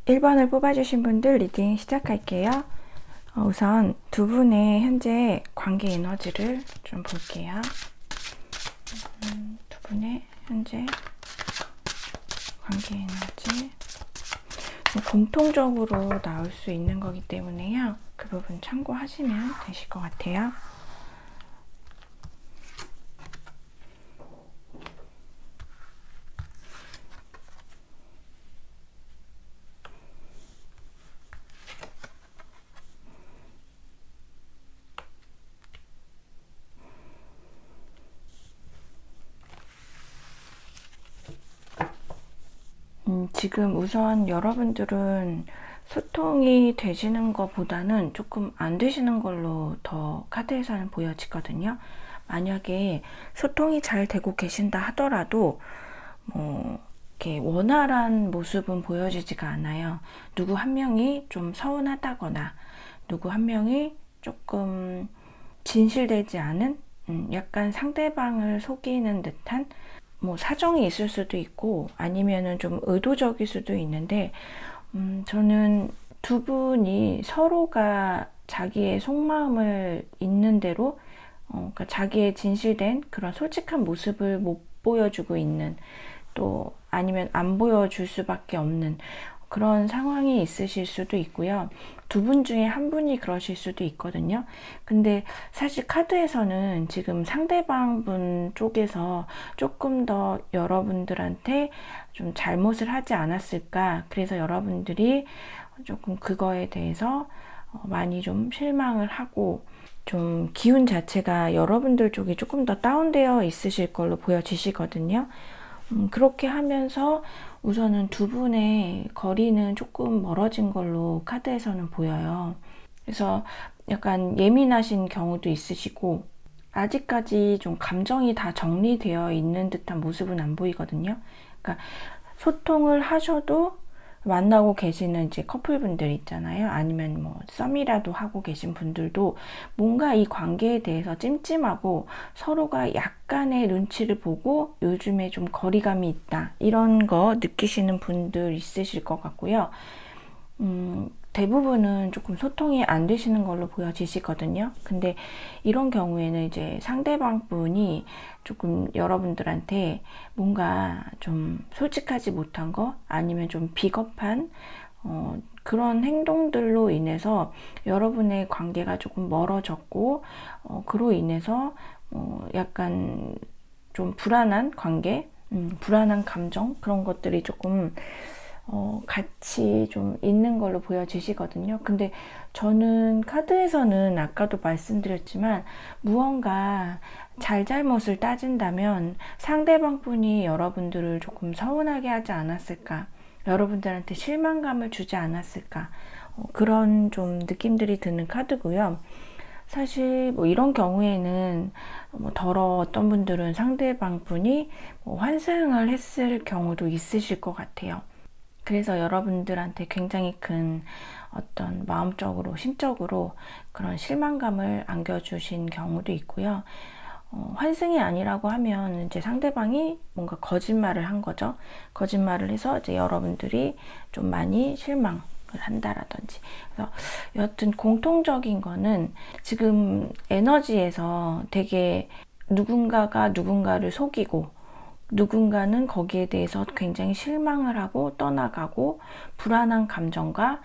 1번을 뽑아주신 분들 리딩 시작할게요. 우선 두 분의 현재 관계 에너지를 좀 볼게요. 두 분의 현재 관계 에너지 공통적으로 나올 수 있는 거기 때문에요. 그 부분 참고하시면 되실 것 같아요. 지금 우선 여러분들은 소통이 되시는 것보다는 조금 안 되시는 걸로 더 카드에서는 보여지거든요. 만약에 소통이 잘 되고 계신다 하더라도 이렇게 원활한 모습은 보여지지가 않아요. 누구 한 명이 좀 서운하다거나 누구 한 명이 조금 진실되지 않은 약간 상대방을 속이는 듯한 사정이 있을 수도 있고 아니면은 좀 의도적일 수도 있는데 저는 두 분이 서로가 자기의 속마음을 있는 대로 그러니까 자기의 진실된 그런 솔직한 모습을 못 보여주고 있는 또 아니면 안 보여줄 수밖에 없는 그런 상황이 있으실 수도 있고요. 두 분 중에 한 분이 그러실 수도 있거든요. 근데 사실 카드에서는 지금 상대방 분 쪽에서 조금 더 여러분들한테 좀 잘못을 하지 않았을까. 그래서 여러분들이 조금 그거에 대해서 많이 좀 실망을 하고 좀 기운 자체가 여러분들 쪽이 조금 더 다운되어 있으실 걸로 보여지시거든요. 그렇게 하면서 우선은 두 분의 거리는 조금 멀어진 걸로 카드에서는 보여요. 그래서 약간 예민하신 경우도 있으시고 아직까지 좀 감정이 다 정리되어 있는 듯한 모습은 안 보이거든요. 그러니까 소통을 하셔도 만나고 계시는 이제 커플분들 있잖아요. 아니면 썸이라도 하고 계신 분들도 뭔가 이 관계에 대해서 찜찜하고 서로가 약간의 눈치를 보고 요즘에 좀 거리감이 있다. 이런 거 느끼시는 분들 있으실 것 같고요. 대부분은 조금 소통이 안 되시는 걸로 보여지시거든요. 근데 이런 경우에는 이제 상대방 분이 조금 여러분들한테 뭔가 좀 솔직하지 못한 거 아니면 좀 비겁한 그런 행동들로 인해서 여러분의 관계가 조금 멀어졌고 그로 인해서 약간 좀 불안한 관계, 불안한 감정 그런 것들이 조금 같이 좀 있는 걸로 보여지시거든요. 근데 저는 카드에서는 아까도 말씀드렸지만 무언가 잘잘못을 따진다면 상대방 분이 여러분들을 조금 서운하게 하지 않았을까, 여러분들한테 실망감을 주지 않았을까, 그런 좀 느낌들이 드는 카드고요. 사실 이런 경우에는 어떤 분들은 상대방 분이 환승을 했을 경우도 있으실 것 같아요. 그래서 여러분들한테 굉장히 큰 어떤 마음적으로, 심적으로 그런 실망감을 안겨주신 경우도 있고요. 환승이 아니라고 하면 이제 상대방이 뭔가 거짓말을 한 거죠. 거짓말을 해서 이제 여러분들이 좀 많이 실망을 한다라든지. 그래서 여하튼 공통적인 거는 지금 에너지에서 되게 누군가가 누군가를 속이고 누군가는 거기에 대해서 굉장히 실망을 하고 떠나가고 불안한 감정과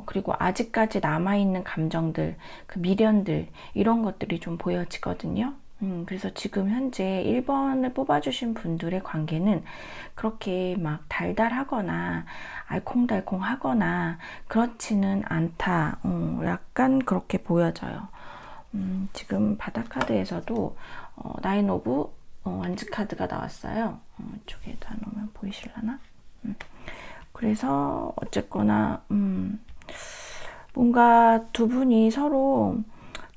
그리고 아직까지 남아있는 감정들, 그 미련들 이런 것들이 좀 보여지거든요. 그래서 지금 현재 1번을 뽑아주신 분들의 관계는 그렇게 막 달달하거나 알콩달콩하거나 그렇지는 않다. 약간 그렇게 보여져요. 지금 바닥카드에서도 나인 오브 완즈 카드가 나왔어요. 이쪽에다 놓으면 보이실라나? 그래서 어쨌거나 뭔가 두 분이 서로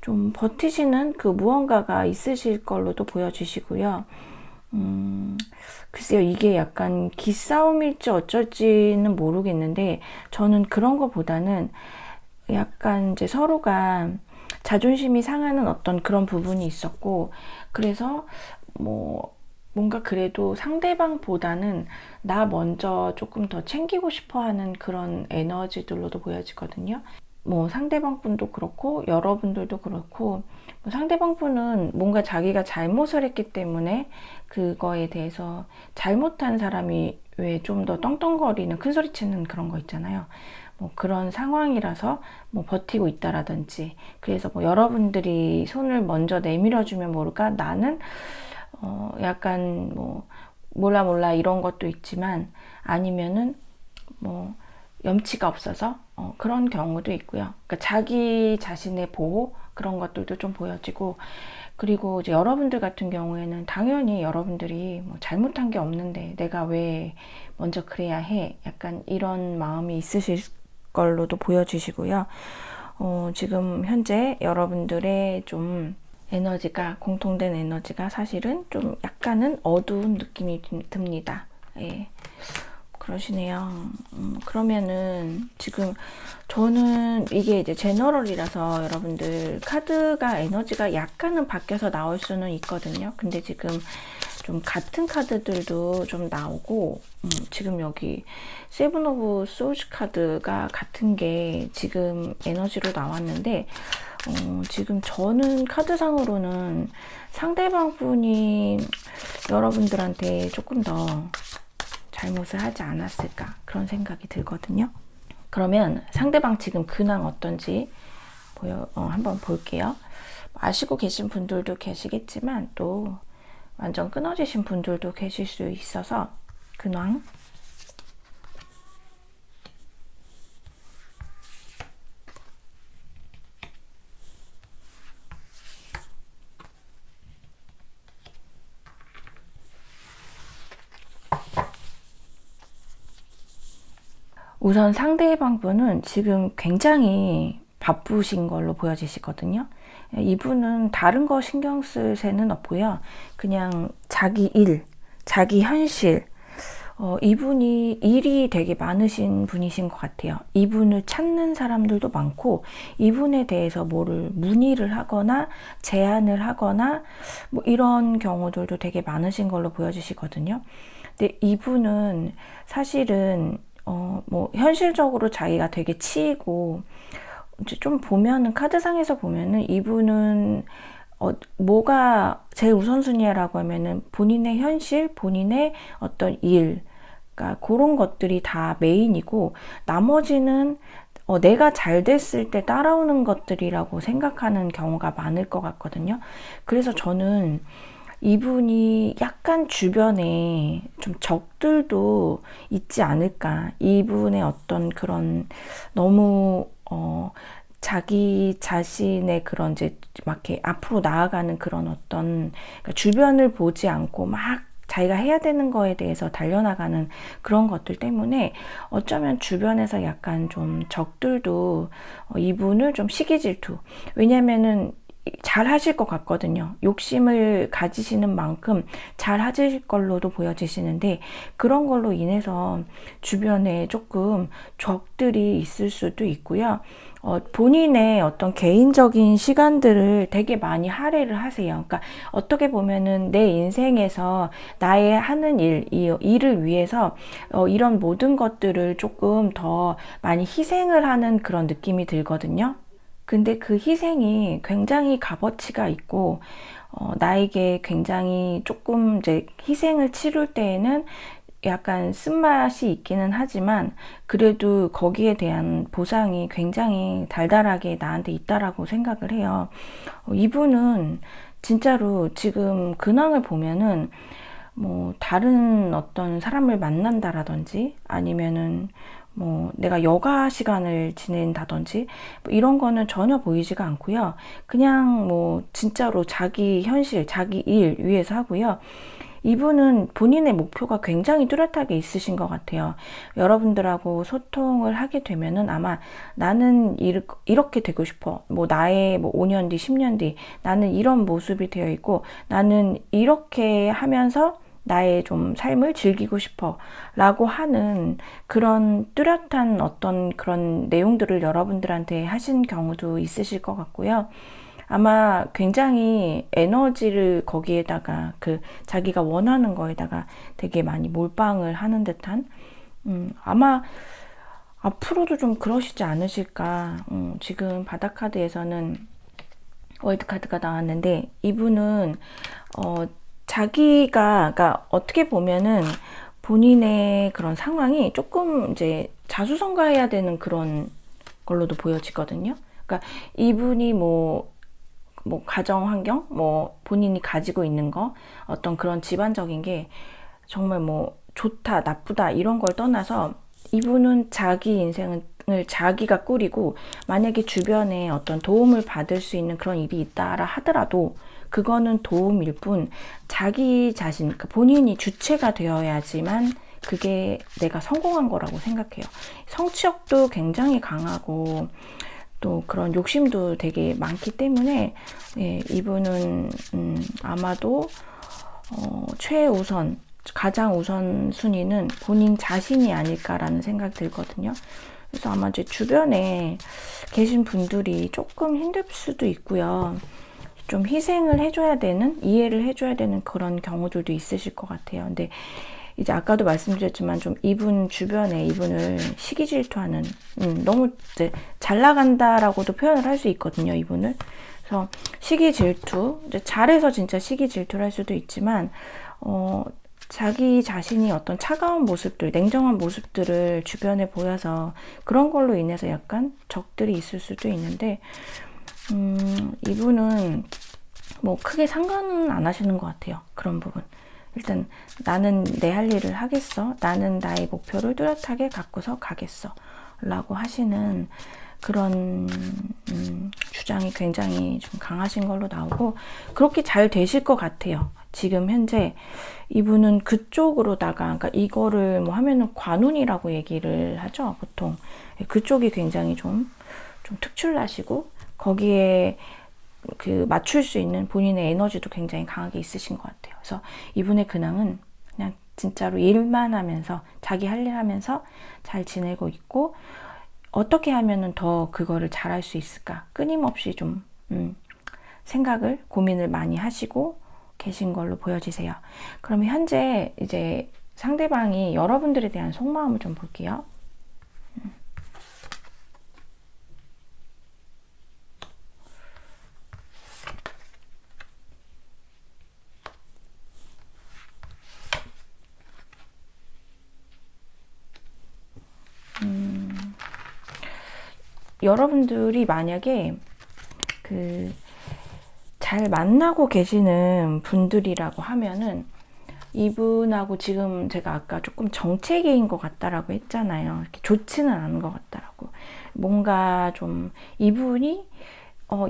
좀 버티시는 그 무언가가 있으실 걸로도 보여주시고요. 글쎄요, 이게 약간 기싸움일지 어쩔지는 모르겠는데 저는 그런 것보다는 약간 이제 서로가 자존심이 상하는 어떤 그런 부분이 있었고 그래서 뭔가 그래도 상대방보다는 나 먼저 조금 더 챙기고 싶어 하는 그런 에너지들로도 보여지거든요. 뭐 상대방 분도 그렇고 여러분들도 그렇고, 뭐 상대방 분은 뭔가 자기가 잘못을 했기 때문에 그거에 대해서, 잘못한 사람이 왜 좀 더 떵떵거리는 큰소리 치는 그런 거 있잖아요. 뭐 그런 상황이라서 뭐 버티고 있다라든지, 그래서 뭐 여러분들이 손을 먼저 내밀어주면 모를까 나는 약간 뭐 몰라 이런 것도 있지만, 아니면은 뭐 염치가 없어서 그런 경우도 있고요. 그러니까 자기 자신의 보호, 그런 것들도 좀 보여지고, 그리고 이제 여러분들 같은 경우에는 당연히 여러분들이 뭐 잘못한 게 없는데 내가 왜 먼저 그래야 해, 약간 이런 마음이 있으실 걸로도 보여지시고요. 지금 현재 여러분들의 좀 에너지가, 공통된 에너지가 사실은 좀 약간은 어두운 느낌이 듭니다. 예. 그러시네요. 그러면은 지금 저는 이게 이제 제너럴이라서 여러분들 카드가 에너지가 약간은 바뀌어서 나올 수는 있거든요. 근데 지금 좀 같은 카드들도 좀 나오고, 지금 여기 세븐 오브 소울즈 카드가 같은 게 지금 에너지로 나왔는데, 지금 저는 카드상으로는 상대방 분이 여러분들한테 조금 더 잘못을 하지 않았을까, 그런 생각이 들거든요. 그러면 상대방 지금 근황 어떤지 한번 볼게요. 아시고 계신 분들도 계시겠지만 또 완전 끊어지신 분들도 계실 수 있어서, 근황. 우선 상대방 분은 지금 굉장히 바쁘신 걸로 보여지시거든요. 이분은 다른 거 신경 쓸 새는 없고요. 그냥 자기 일, 자기 현실, 이분이 일이 되게 많으신 분이신 것 같아요. 이분을 찾는 사람들도 많고, 이분에 대해서 뭐를 문의를 하거나 제안을 하거나 뭐 이런 경우들도 되게 많으신 걸로 보여지시거든요. 근데 이분은 사실은 뭐 현실적으로 자기가 되게 치이고, 이제 좀 보면은 카드상에서 보면은 이분은 뭐가 제일 우선순위라고 하면은 본인의 현실, 본인의 어떤 일, 그러니까 그런 것들이 다 메인이고, 나머지는 내가 잘 됐을 때 따라오는 것들이라고 생각하는 경우가 많을 것 같거든요. 그래서 저는 이분이 약간 주변에 좀 적들도 있지 않을까. 이분의 어떤 그런 너무 자기 자신의 그런 이제 막 이렇게 앞으로 나아가는 그런 어떤, 그러니까 주변을 보지 않고 막 자기가 해야 되는 거에 대해서 달려나가는 그런 것들 때문에 어쩌면 주변에서 약간 좀 적들도 이분을 좀 시기 질투. 왜냐면은 잘 하실 것 같거든요. 욕심을 가지시는 만큼 잘 하실 걸로도 보여지시는데, 그런 걸로 인해서 주변에 조금 적들이 있을 수도 있고요. 본인의 어떤 개인적인 시간들을 되게 많이 할애를 하세요. 그러니까 어떻게 보면은 내 인생에서 나의 하는 일, 이 일을 위해서 이런 모든 것들을 조금 더 많이 희생을 하는 그런 느낌이 들거든요. 근데 그 희생이 굉장히 값어치가 있고, 나에게 굉장히 조금 이제 희생을 치룰 때에는 약간 쓴맛이 있기는 하지만, 그래도 거기에 대한 보상이 굉장히 달달하게 나한테 있다라고 생각을 해요. 이분은 진짜로 지금 근황을 보면은 뭐 다른 어떤 사람을 만난다라든지, 아니면은 뭐 내가 여가 시간을 지낸다든지 뭐 이런 거는 전혀 보이지가 않고요. 그냥 뭐 진짜로 자기 현실, 자기 일 위해서 하고요. 이분은 본인의 목표가 굉장히 뚜렷하게 있으신 것 같아요. 여러분들하고 소통을 하게 되면은 아마 나는 이렇게 되고 싶어. 뭐 나의 뭐 5년 뒤, 10년 뒤 나는 이런 모습이 되어 있고, 나는 이렇게 하면서 나의 좀 삶을 즐기고 싶어 라고 하는 그런 뚜렷한 어떤 그런 내용들을 여러분들한테 하신 경우도 있으실 것 같고요. 아마 굉장히 에너지를 거기에다가 그 자기가 원하는 거에다가 되게 많이 몰빵을 하는 듯한, 아마 앞으로도 좀 그러시지 않으실까. 지금 바닥카드에서는 월드카드가 나왔는데, 이분은 자기가, 그러니까 어떻게 보면은 본인의 그런 상황이 조금 이제 자수성가해야 되는 그런 걸로도 보여지거든요. 그러니까 이분이 뭐 가정 환경, 뭐 본인이 가지고 있는 거, 어떤 그런 집안적인 게 정말 뭐 좋다, 나쁘다 이런 걸 떠나서 이분은 자기 인생을 자기가 꾸리고, 만약에 주변에 어떤 도움을 받을 수 있는 그런 일이 있다라 하더라도 그거는 도움일 뿐, 자기 자신, 그러니까 본인이 주체가 되어야지만 그게 내가 성공한 거라고 생각해요. 성취욕도 굉장히 강하고 또 그런 욕심도 되게 많기 때문에, 예, 이분은 아마도 최우선, 가장 우선순위는 본인 자신이 아닐까라는 생각이 들거든요. 그래서 아마 제 주변에 계신 분들이 조금 힘들 수도 있고요. 좀 희생을 해줘야 되는, 이해를 해줘야 되는 그런 경우들도 있으실 것 같아요. 근데 이제 아까도 말씀드렸지만 좀 이분 주변에 이분을 시기 질투하는, 너무 이제 잘 나간다라고도 표현을 할 수 있거든요, 이분을. 그래서 시기 질투, 이제 잘해서 진짜 시기 질투를 할 수도 있지만, 자기 자신이 어떤 차가운 모습들, 냉정한 모습들을 주변에 보여서 그런 걸로 인해서 약간 적들이 있을 수도 있는데, 이분은 뭐 크게 상관은 안 하시는 것 같아요. 그런 부분. 일단 나는 내 할 일을 하겠어. 나는 나의 목표를 뚜렷하게 갖고서 가겠어. 라고 하시는 그런 주장이 굉장히 좀 강하신 걸로 나오고, 그렇게 잘 되실 것 같아요. 지금 현재 이분은 그쪽으로다가, 그러니까 이거를 뭐 하면은 관운이라고 얘기를 하죠, 보통. 그쪽이 굉장히 좀 특출나시고, 거기에 그 맞출 수 있는 본인의 에너지도 굉장히 강하게 있으신 것 같아요. 그래서 이분의 근황은 그냥 진짜로 일만 하면서, 자기 할 일 하면서 잘 지내고 있고, 어떻게 하면은 더 그거를 잘할 수 있을까, 끊임없이 좀 생각을, 고민을 많이 하시고 계신 걸로 보여지세요. 그러면 현재 이제 상대방이 여러분들에 대한 속마음을 좀 볼게요. 여러분들이 만약에 잘 만나고 계시는 분들이라고 하면은, 이분하고 지금 제가 아까 조금 정체기인 것 같다라고 했잖아요. 이렇게 좋지는 않은 것 같다라고. 뭔가 좀 이분이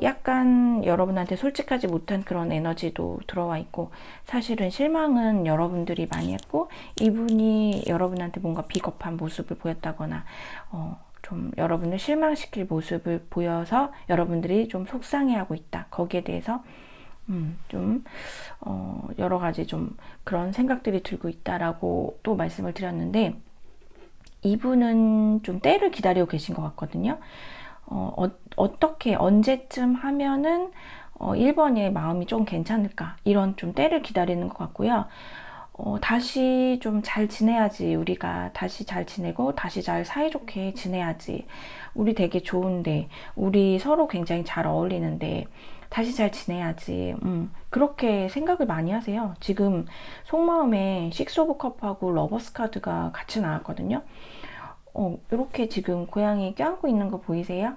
약간 여러분한테 솔직하지 못한 그런 에너지도 들어와 있고, 사실은 실망은 여러분들이 많이 했고, 이분이 여러분한테 뭔가 비겁한 모습을 보였다거나 좀 여러분을 실망시킬 모습을 보여서 여러분들이 좀 속상해하고 있다. 거기에 대해서 좀 여러 가지 좀 그런 생각들이 들고 있다라고 또 말씀을 드렸는데, 이분은 좀 때를 기다리고 계신 것 같거든요. 어떻게 언제쯤 하면은 1번의 마음이 좀 괜찮을까, 이런 좀 때를 기다리는 것 같고요. 다시 좀 잘 지내야지, 우리가 다시 잘 지내고 다시 잘 사이좋게 지내야지, 우리 되게 좋은데, 우리 서로 굉장히 잘 어울리는데 다시 잘 지내야지, 그렇게 생각을 많이 하세요. 지금 속마음에 식스 오브 컵하고 러버스 카드가 같이 나왔거든요. 이렇게 지금 고양이 껴안고 있는 거 보이세요?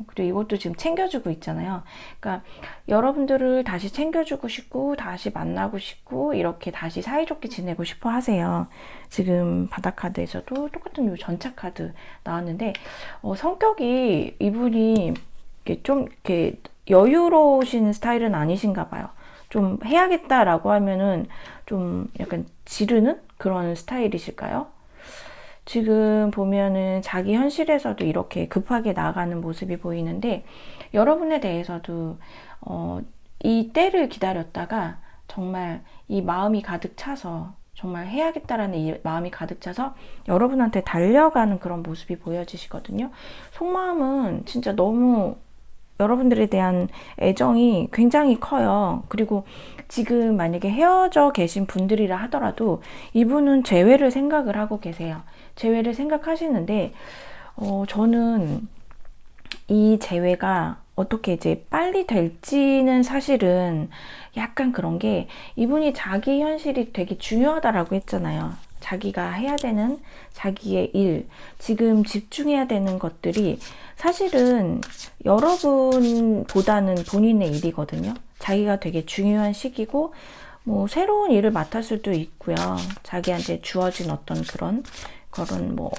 그리고 이것도 지금 챙겨주고 있잖아요. 그러니까 여러분들을 다시 챙겨주고 싶고, 다시 만나고 싶고, 이렇게 다시 사이좋게 지내고 싶어 하세요. 지금 바닥카드에서도 똑같은 요 전차카드 나왔는데, 성격이 이분이 좀 이렇게 여유로우신 스타일은 아니신가 봐요. 좀 해야겠다라고 하면은 좀 약간 지르는 그런 스타일이실까요? 지금 보면은 자기 현실에서도 이렇게 급하게 나가는 모습이 보이는데, 여러분에 대해서도 이 때를 기다렸다가 정말 이 마음이 가득 차서, 정말 해야겠다라는 이 마음이 가득 차서 여러분한테 달려가는 그런 모습이 보여지시거든요. 속마음은 진짜 너무 여러분들에 대한 애정이 굉장히 커요. 그리고 지금 만약에 헤어져 계신 분들이라 하더라도 이분은 재회를 생각을 하고 계세요. 재회를 생각하시는데, 저는 이 재회가 어떻게 이제 빨리 될지는 사실은 약간 그런 게, 이분이 자기 현실이 되게 중요하다라고 했잖아요. 자기가 해야 되는 자기의 일, 지금 집중해야 되는 것들이 사실은 여러분보다는 본인의 일이거든요. 자기가 되게 중요한 시기고, 뭐 새로운 일을 맡을 수도 있고요. 자기한테 주어진 어떤 그런 뭐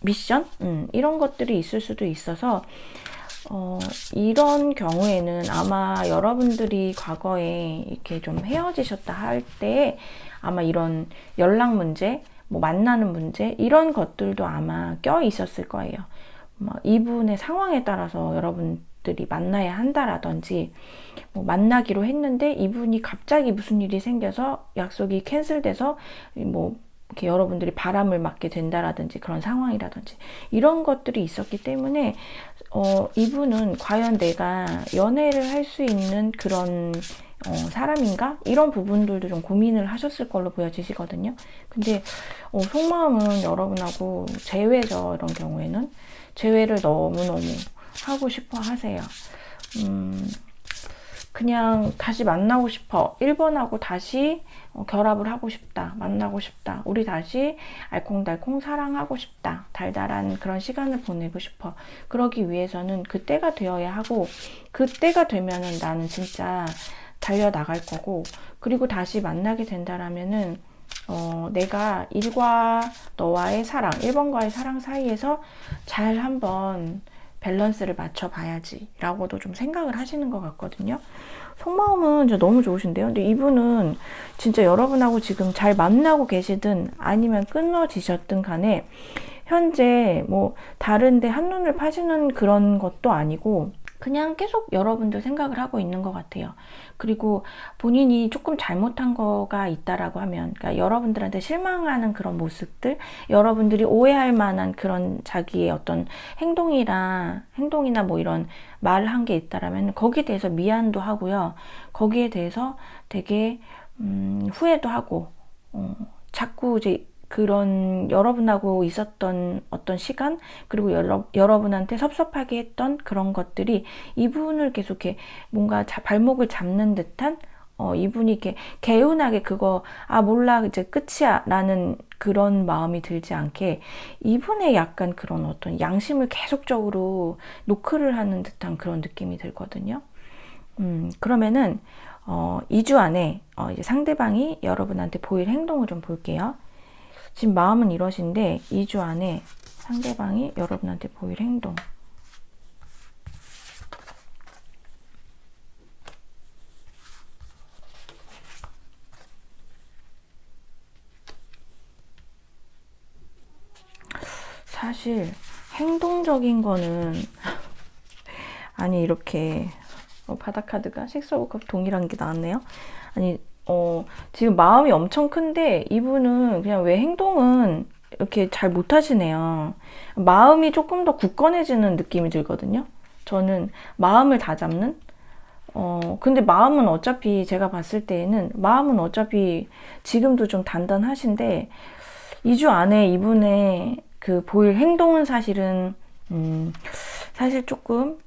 미션, 이런 것들이 있을 수도 있어서, 이런 경우에는 아마 여러분들이 과거에 이렇게 좀 헤어지셨다 할 때 아마 이런 연락 문제, 뭐 만나는 문제, 이런 것들도 아마 껴 있었을 거예요. 이분의 상황에 따라서 여러분들이 만나야 한다라든지, 뭐 만나기로 했는데 이분이 갑자기 무슨 일이 생겨서 약속이 캔슬돼서 뭐 이렇게 여러분들이 바람을 맞게 된다라든지, 그런 상황이라든지 이런 것들이 있었기 때문에 이분은 과연 내가 연애를 할 수 있는 그런 사람인가? 이런 부분들도 좀 고민을 하셨을 걸로 보여지시거든요. 근데 속마음은 여러분하고 재회죠. 이런 경우에는 재회를 너무너무 하고 싶어 하세요. 그냥 다시 만나고 싶어. 1번하고 다시 결합을 하고 싶다. 만나고 싶다. 우리 다시 알콩달콩 사랑하고 싶다. 달달한 그런 시간을 보내고 싶어. 그러기 위해서는 그때가 되어야 하고, 그때가 되면은 나는 진짜 달려나갈 거고, 그리고 다시 만나게 된다라면은 내가 일과 너와의 사랑, 1번과의 사랑 사이에서 잘 한번 밸런스를 맞춰봐야지 라고도 좀 생각을 하시는 것 같거든요. 속마음은 진짜 너무 좋으신데요. 근데 이분은 진짜 여러분하고 지금 잘 만나고 계시든 아니면 끊어지셨든 간에 현재 뭐 다른데 한눈을 파시는 그런 것도 아니고, 그냥 계속 여러분들 생각을 하고 있는 것 같아요. 그리고 본인이 조금 잘못한 거가 있다라고 하면, 그러니까 여러분들한테 실망하는 그런 모습들, 여러분들이 오해할 만한 그런 자기의 어떤 행동이나 뭐 이런 말을 한 게 있다라면 거기에 대해서 미안도 하고요. 거기에 대해서 되게 후회도 하고, 자꾸 이제 그런 여러분하고 있었던 어떤 시간, 그리고 여러분한테 섭섭하게 했던 그런 것들이 이분을 계속 이렇게 뭔가 발목을 잡는 듯한, 이분이 이렇게 개운하게 그거 몰라 이제 끝이야 라는 그런 마음이 들지 않게, 이분의 약간 그런 어떤 양심을 계속적으로 노크를 하는 듯한 그런 느낌이 들거든요. 그러면은 2주 안에 이제 상대방이 여러분한테 보일 행동을 좀 볼게요. 지금 마음은 이러신데 2주 안에 상대방이 여러분한테 보일 행동. 사실 행동적인 거는 아니, 이렇게 바닥 카드가 식스 오브 컵 동일한 게 나왔네요. 아니, 지금 마음이 엄청 큰데 이분은 그냥 왜 행동은 이렇게 잘 못하시네요. 마음이 조금 더 굳건해지는 느낌이 들거든요. 저는 마음을 다잡는? 근데 마음은 어차피 제가 봤을 때에는 마음은 어차피 지금도 좀 단단하신데 2주 안에 이분의 그 보일 행동은 사실은 사실 조금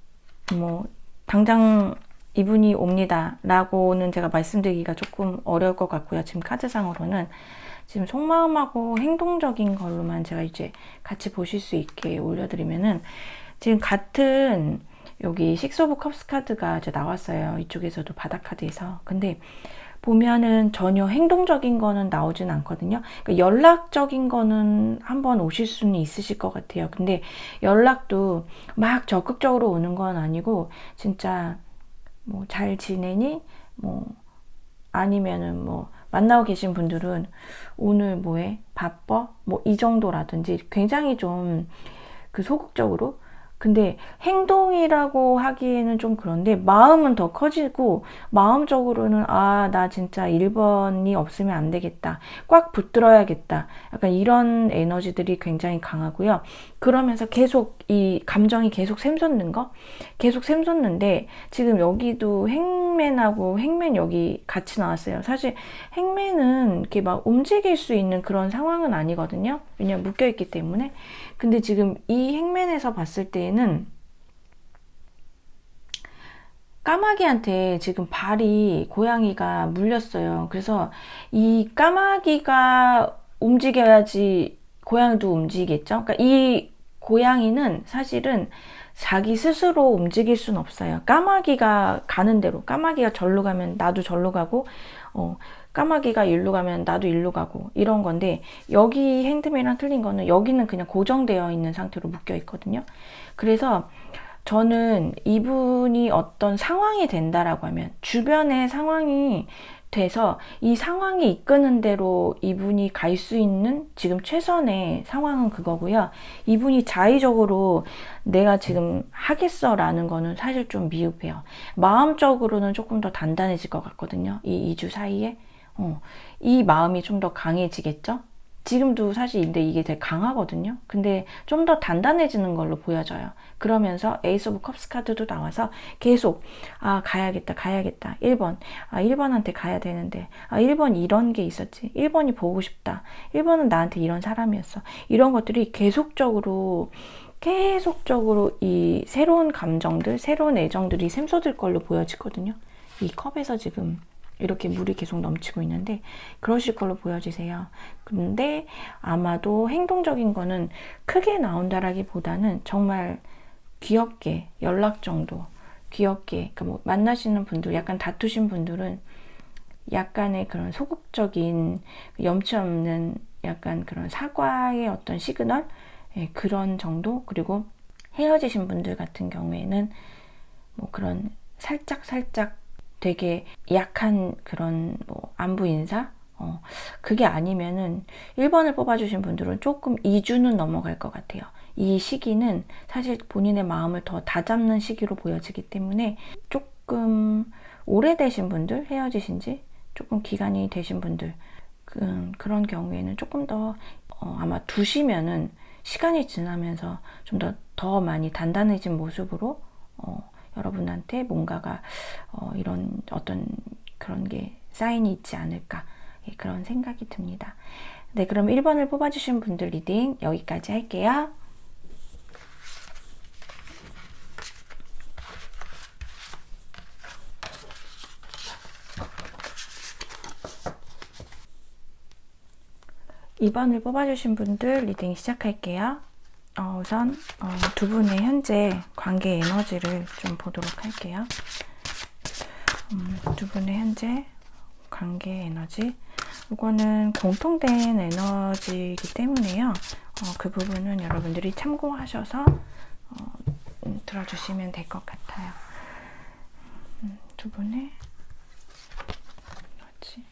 뭐 당장 이분이 옵니다 라고는 제가 말씀드리기가 조금 어려울 것 같고요. 지금 카드상으로는 지금 속마음하고 행동적인 걸로만 제가 이제 같이 보실 수 있게 올려드리면은, 지금 같은 여기 식스 오브 컵스 카드가 이제 나왔어요. 이쪽에서도 바닥 카드에서. 근데 보면은 전혀 행동적인 거는 나오진 않거든요. 그러니까 연락적인 거는 한번 오실 수는 있으실 것 같아요. 근데 연락도 막 적극적으로 오는 건 아니고, 진짜 뭐 잘 지내니? 뭐 아니면은 뭐 만나고 계신 분들은 오늘 뭐해? 바빠? 뭐 이 정도라든지 굉장히 좀 그 소극적으로 근데 행동이라고 하기에는 좀 그런데 마음은 더 커지고 마음적으로는 아, 나 진짜 1번이 없으면 안 되겠다. 꽉 붙들어야겠다. 약간 이런 에너지들이 굉장히 강하고요. 그러면서 계속 이 감정이 계속 샘솟는 거? 계속 샘솟는데 지금 여기도 행맨하고 행맨 여기 같이 나왔어요. 사실 행맨은 이렇게 막 움직일 수 있는 그런 상황은 아니거든요. 왜냐면 묶여있기 때문에. 근데 지금 이 행맨에서 봤을 때에는 까마귀한테 지금 발이 고양이가 물렸어요. 그래서 이 까마귀가 움직여야지 고양이도 움직이겠죠. 그러니까 이 고양이는 사실은 자기 스스로 움직일 수는 없어요. 까마귀가 가는 대로, 까마귀가 절로 가면 나도 절로 가고, 까마귀가 일로 가면 나도 일로 가고 이런 건데, 여기 핸드메이랑 틀린 거는 여기는 그냥 고정되어 있는 상태로 묶여 있거든요. 그래서 저는 이분이 어떤 상황이 된다라고 하면 주변의 상황이 돼서 이 상황이 이끄는 대로 이분이 갈 수 있는 지금 최선의 상황은 그거고요. 이분이 자의적으로 내가 지금 하겠어 라는 거는 사실 좀 미흡해요. 마음적으로는 조금 더 단단해질 것 같거든요. 이 2주 사이에. 이 마음이 좀 더 강해지겠죠? 지금도 사실 근데 이게 되게 강하거든요. 근데 좀 더 단단해지는 걸로 보여져요. 그러면서 에이스 오브 컵스 카드도 나와서 계속 가야겠다 1번 1번한테 가야 되는데 1번 이런 게 있었지, 1번이 보고 싶다, 1번은 나한테 이런 사람이었어, 이런 것들이 계속적으로 이 새로운 감정들, 새로운 애정들이 샘솟을 걸로 보여지거든요. 이 컵에서 지금 이렇게 물이 계속 넘치고 있는데 그러실 걸로 보여지세요. 근데 아마도 행동적인 거는 크게 나온다라기보다는 정말 귀엽게 연락 정도, 귀엽게, 그러니까 뭐 만나시는 분들, 약간 다투신 분들은 약간의 그런 소극적인 염치 없는 약간 그런 사과의 어떤 시그널, 그런 정도. 그리고 헤어지신 분들 같은 경우에는 뭐 그런 살짝 되게 약한 그런 뭐 안부 인사, 그게 아니면은 1번을 뽑아주신 분들은 조금 2주는 넘어갈 것 같아요. 이 시기는 사실 본인의 마음을 더 다잡는 시기로 보여지기 때문에 조금 오래되신 분들, 헤어지신 지 조금 기간이 되신 분들, 그런 경우에는 조금 더 아마 두시면은 시간이 지나면서 좀 더 많이 단단해진 모습으로 여러분한테 뭔가가 이런 어떤 그런 게 사인이 있지 않을까, 그런 생각이 듭니다. 네, 그럼 1번을 뽑아주신 분들 리딩 여기까지 할게요. (2번을) 뽑아주신 분들 리딩 시작할게요. 우선 두 분의 현재 관계 에너지를 좀 보도록 할게요. 두 분의 현재 관계 에너지, 이거는 공통된 에너지이기 때문에요. 그 부분은 여러분들이 참고하셔서 들어주시면 될 것 같아요. 두 분의 에너지.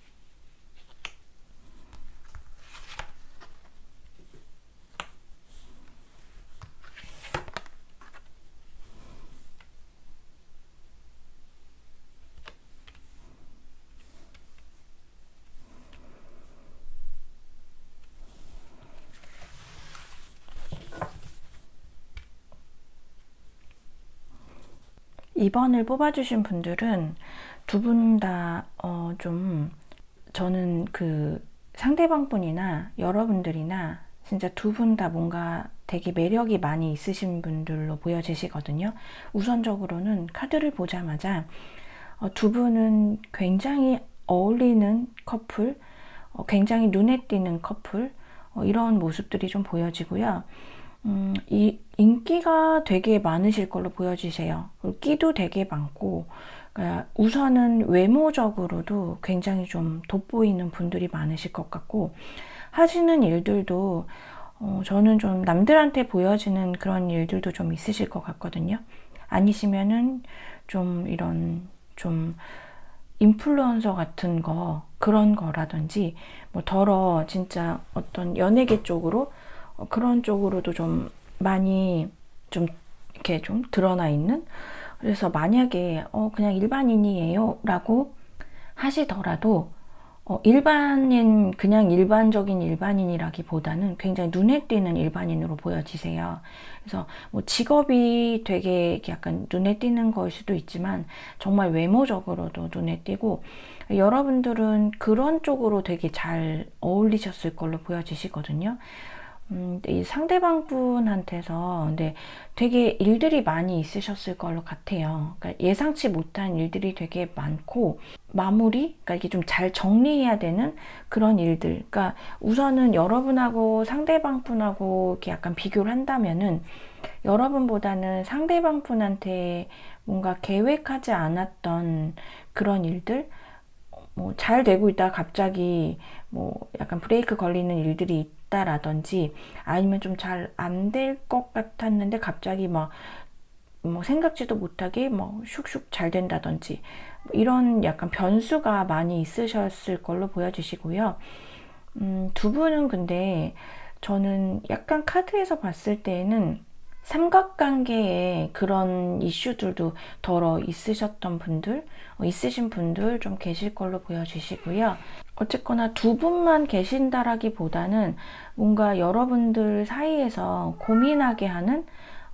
(2번을) 뽑아주신 분들은 두 분 다 좀, 저는 그 상대방 분이나 여러분들이나 진짜 두 분 다 뭔가 되게 매력이 많이 있으신 분들로 보여지시거든요. 우선적으로는 카드를 보자마자 두 분은 굉장히 어울리는 커플, 굉장히 눈에 띄는 커플, 이런 모습들이 좀 보여지고요. 이 인기가 되게 많으실 걸로 보여지세요. 끼도 되게 많고, 그러니까 우선은 외모적으로도 굉장히 좀 돋보이는 분들이 많으실 것 같고, 하시는 일들도 저는 좀 남들한테 보여지는 그런 일들도 좀 있으실 것 같거든요. 아니시면은 좀 이런 좀 인플루언서 같은 거, 그런 거라든지 뭐 더러 진짜 어떤 연예계 쪽으로, 그런 쪽으로도 좀 많이 좀 이렇게 좀 드러나 있는. 그래서 만약에 그냥 일반인이에요 라고 하시더라도 일반인, 그냥 일반적인 일반인이라기보다는 굉장히 눈에 띄는 일반인으로 보여지세요. 그래서 뭐 직업이 되게 약간 눈에 띄는 거일 수도 있지만 정말 외모적으로도 눈에 띄고, 여러분들은 그런 쪽으로 되게 잘 어울리셨을 걸로 보여지시거든요. 이 상대방 분한테서 근데 되게 일들이 많이 있으셨을 걸로 같아요. 그러니까 예상치 못한 일들이 되게 많고, 마무리, 그러니까 이게 좀 잘 정리해야 되는 그런 일들. 그러니까 우선은 여러분하고 상대방 분하고 이렇게 약간 비교를 한다면은, 여러분보다는 상대방 분한테 뭔가 계획하지 않았던 그런 일들, 뭐 잘 되고 있다가 갑자기 뭐 약간 브레이크 걸리는 일들이 있다라든지, 아니면 좀 잘 안 될 것 같았는데 갑자기 막 뭐 생각지도 못하게 뭐 슉슉 잘 된다든지, 이런 약간 변수가 많이 있으셨을 걸로 보여지시고요. 두 분은 근데 저는 약간 카드에서 봤을 때에는 삼각관계에 그런 이슈들도 덜어 있으셨던 분들, 있으신 분들 좀 계실 걸로 보여지시고요. 어쨌거나 두 분만 계신다라기보다는 뭔가 여러분들 사이에서 고민하게 하는,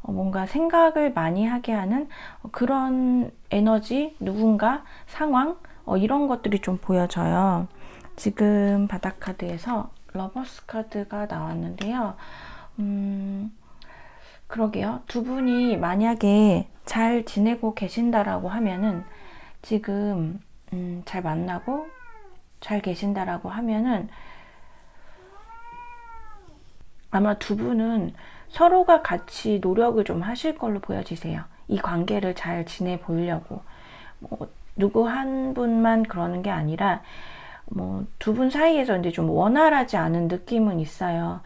뭔가 생각을 많이 하게 하는 그런 에너지, 누군가, 상황, 이런 것들이 좀 보여져요. 지금 바닥카드에서 러버스 카드가 나왔는데요. 그러게요. 두 분이 만약에 잘 지내고 계신다라고 하면은, 지금 잘 만나고 잘 계신다라고 하면은, 아마 두 분은 서로가 같이 노력을 좀 하실 걸로 보여지세요. 이 관계를 잘 지내보려고. 뭐 누구 한 분만 그러는 게 아니라 뭐 두 분 사이에서 이제 좀 원활하지 않은 느낌은 있어요.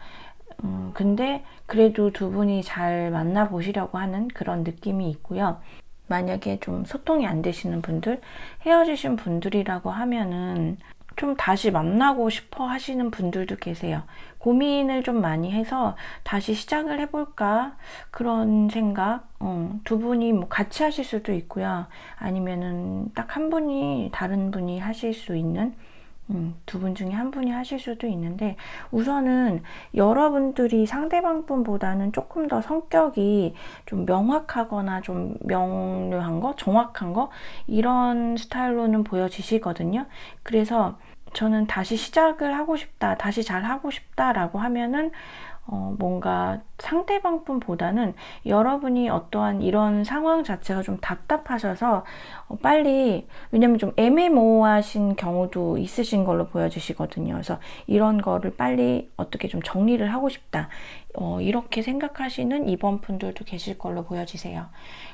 근데 그래도 두 분이 잘 만나보시려고 하는 그런 느낌이 있고요. 만약에 좀 소통이 안 되시는 분들, 헤어지신 분들이라고 하면은 좀 다시 만나고 싶어 하시는 분들도 계세요. 고민을 좀 많이 해서 다시 시작을 해볼까? 그런 생각. 두 분이 뭐 같이 하실 수도 있고요. 아니면은 딱 한 분이, 다른 분이 하실 수 있는, 두 분 중에 한 분이 하실 수도 있는데, 우선은 여러분들이 상대방 분보다는 조금 더 성격이 좀 명확하거나 좀 명료한 거, 정확한 거, 이런 스타일로는 보여지시거든요. 그래서 저는 다시 시작을 하고 싶다, 다시 잘 하고 싶다라고 하면은 뭔가 상대방 분보다는 여러분이 어떠한 이런 상황 자체가 좀 답답하셔서 빨리, 왜냐면 좀 애매모호하신 경우도 있으신 걸로 보여지시거든요. 그래서 이런 거를 빨리 어떻게 좀 정리를 하고 싶다, 이렇게 생각하시는 이번 분들도 계실 걸로 보여지세요.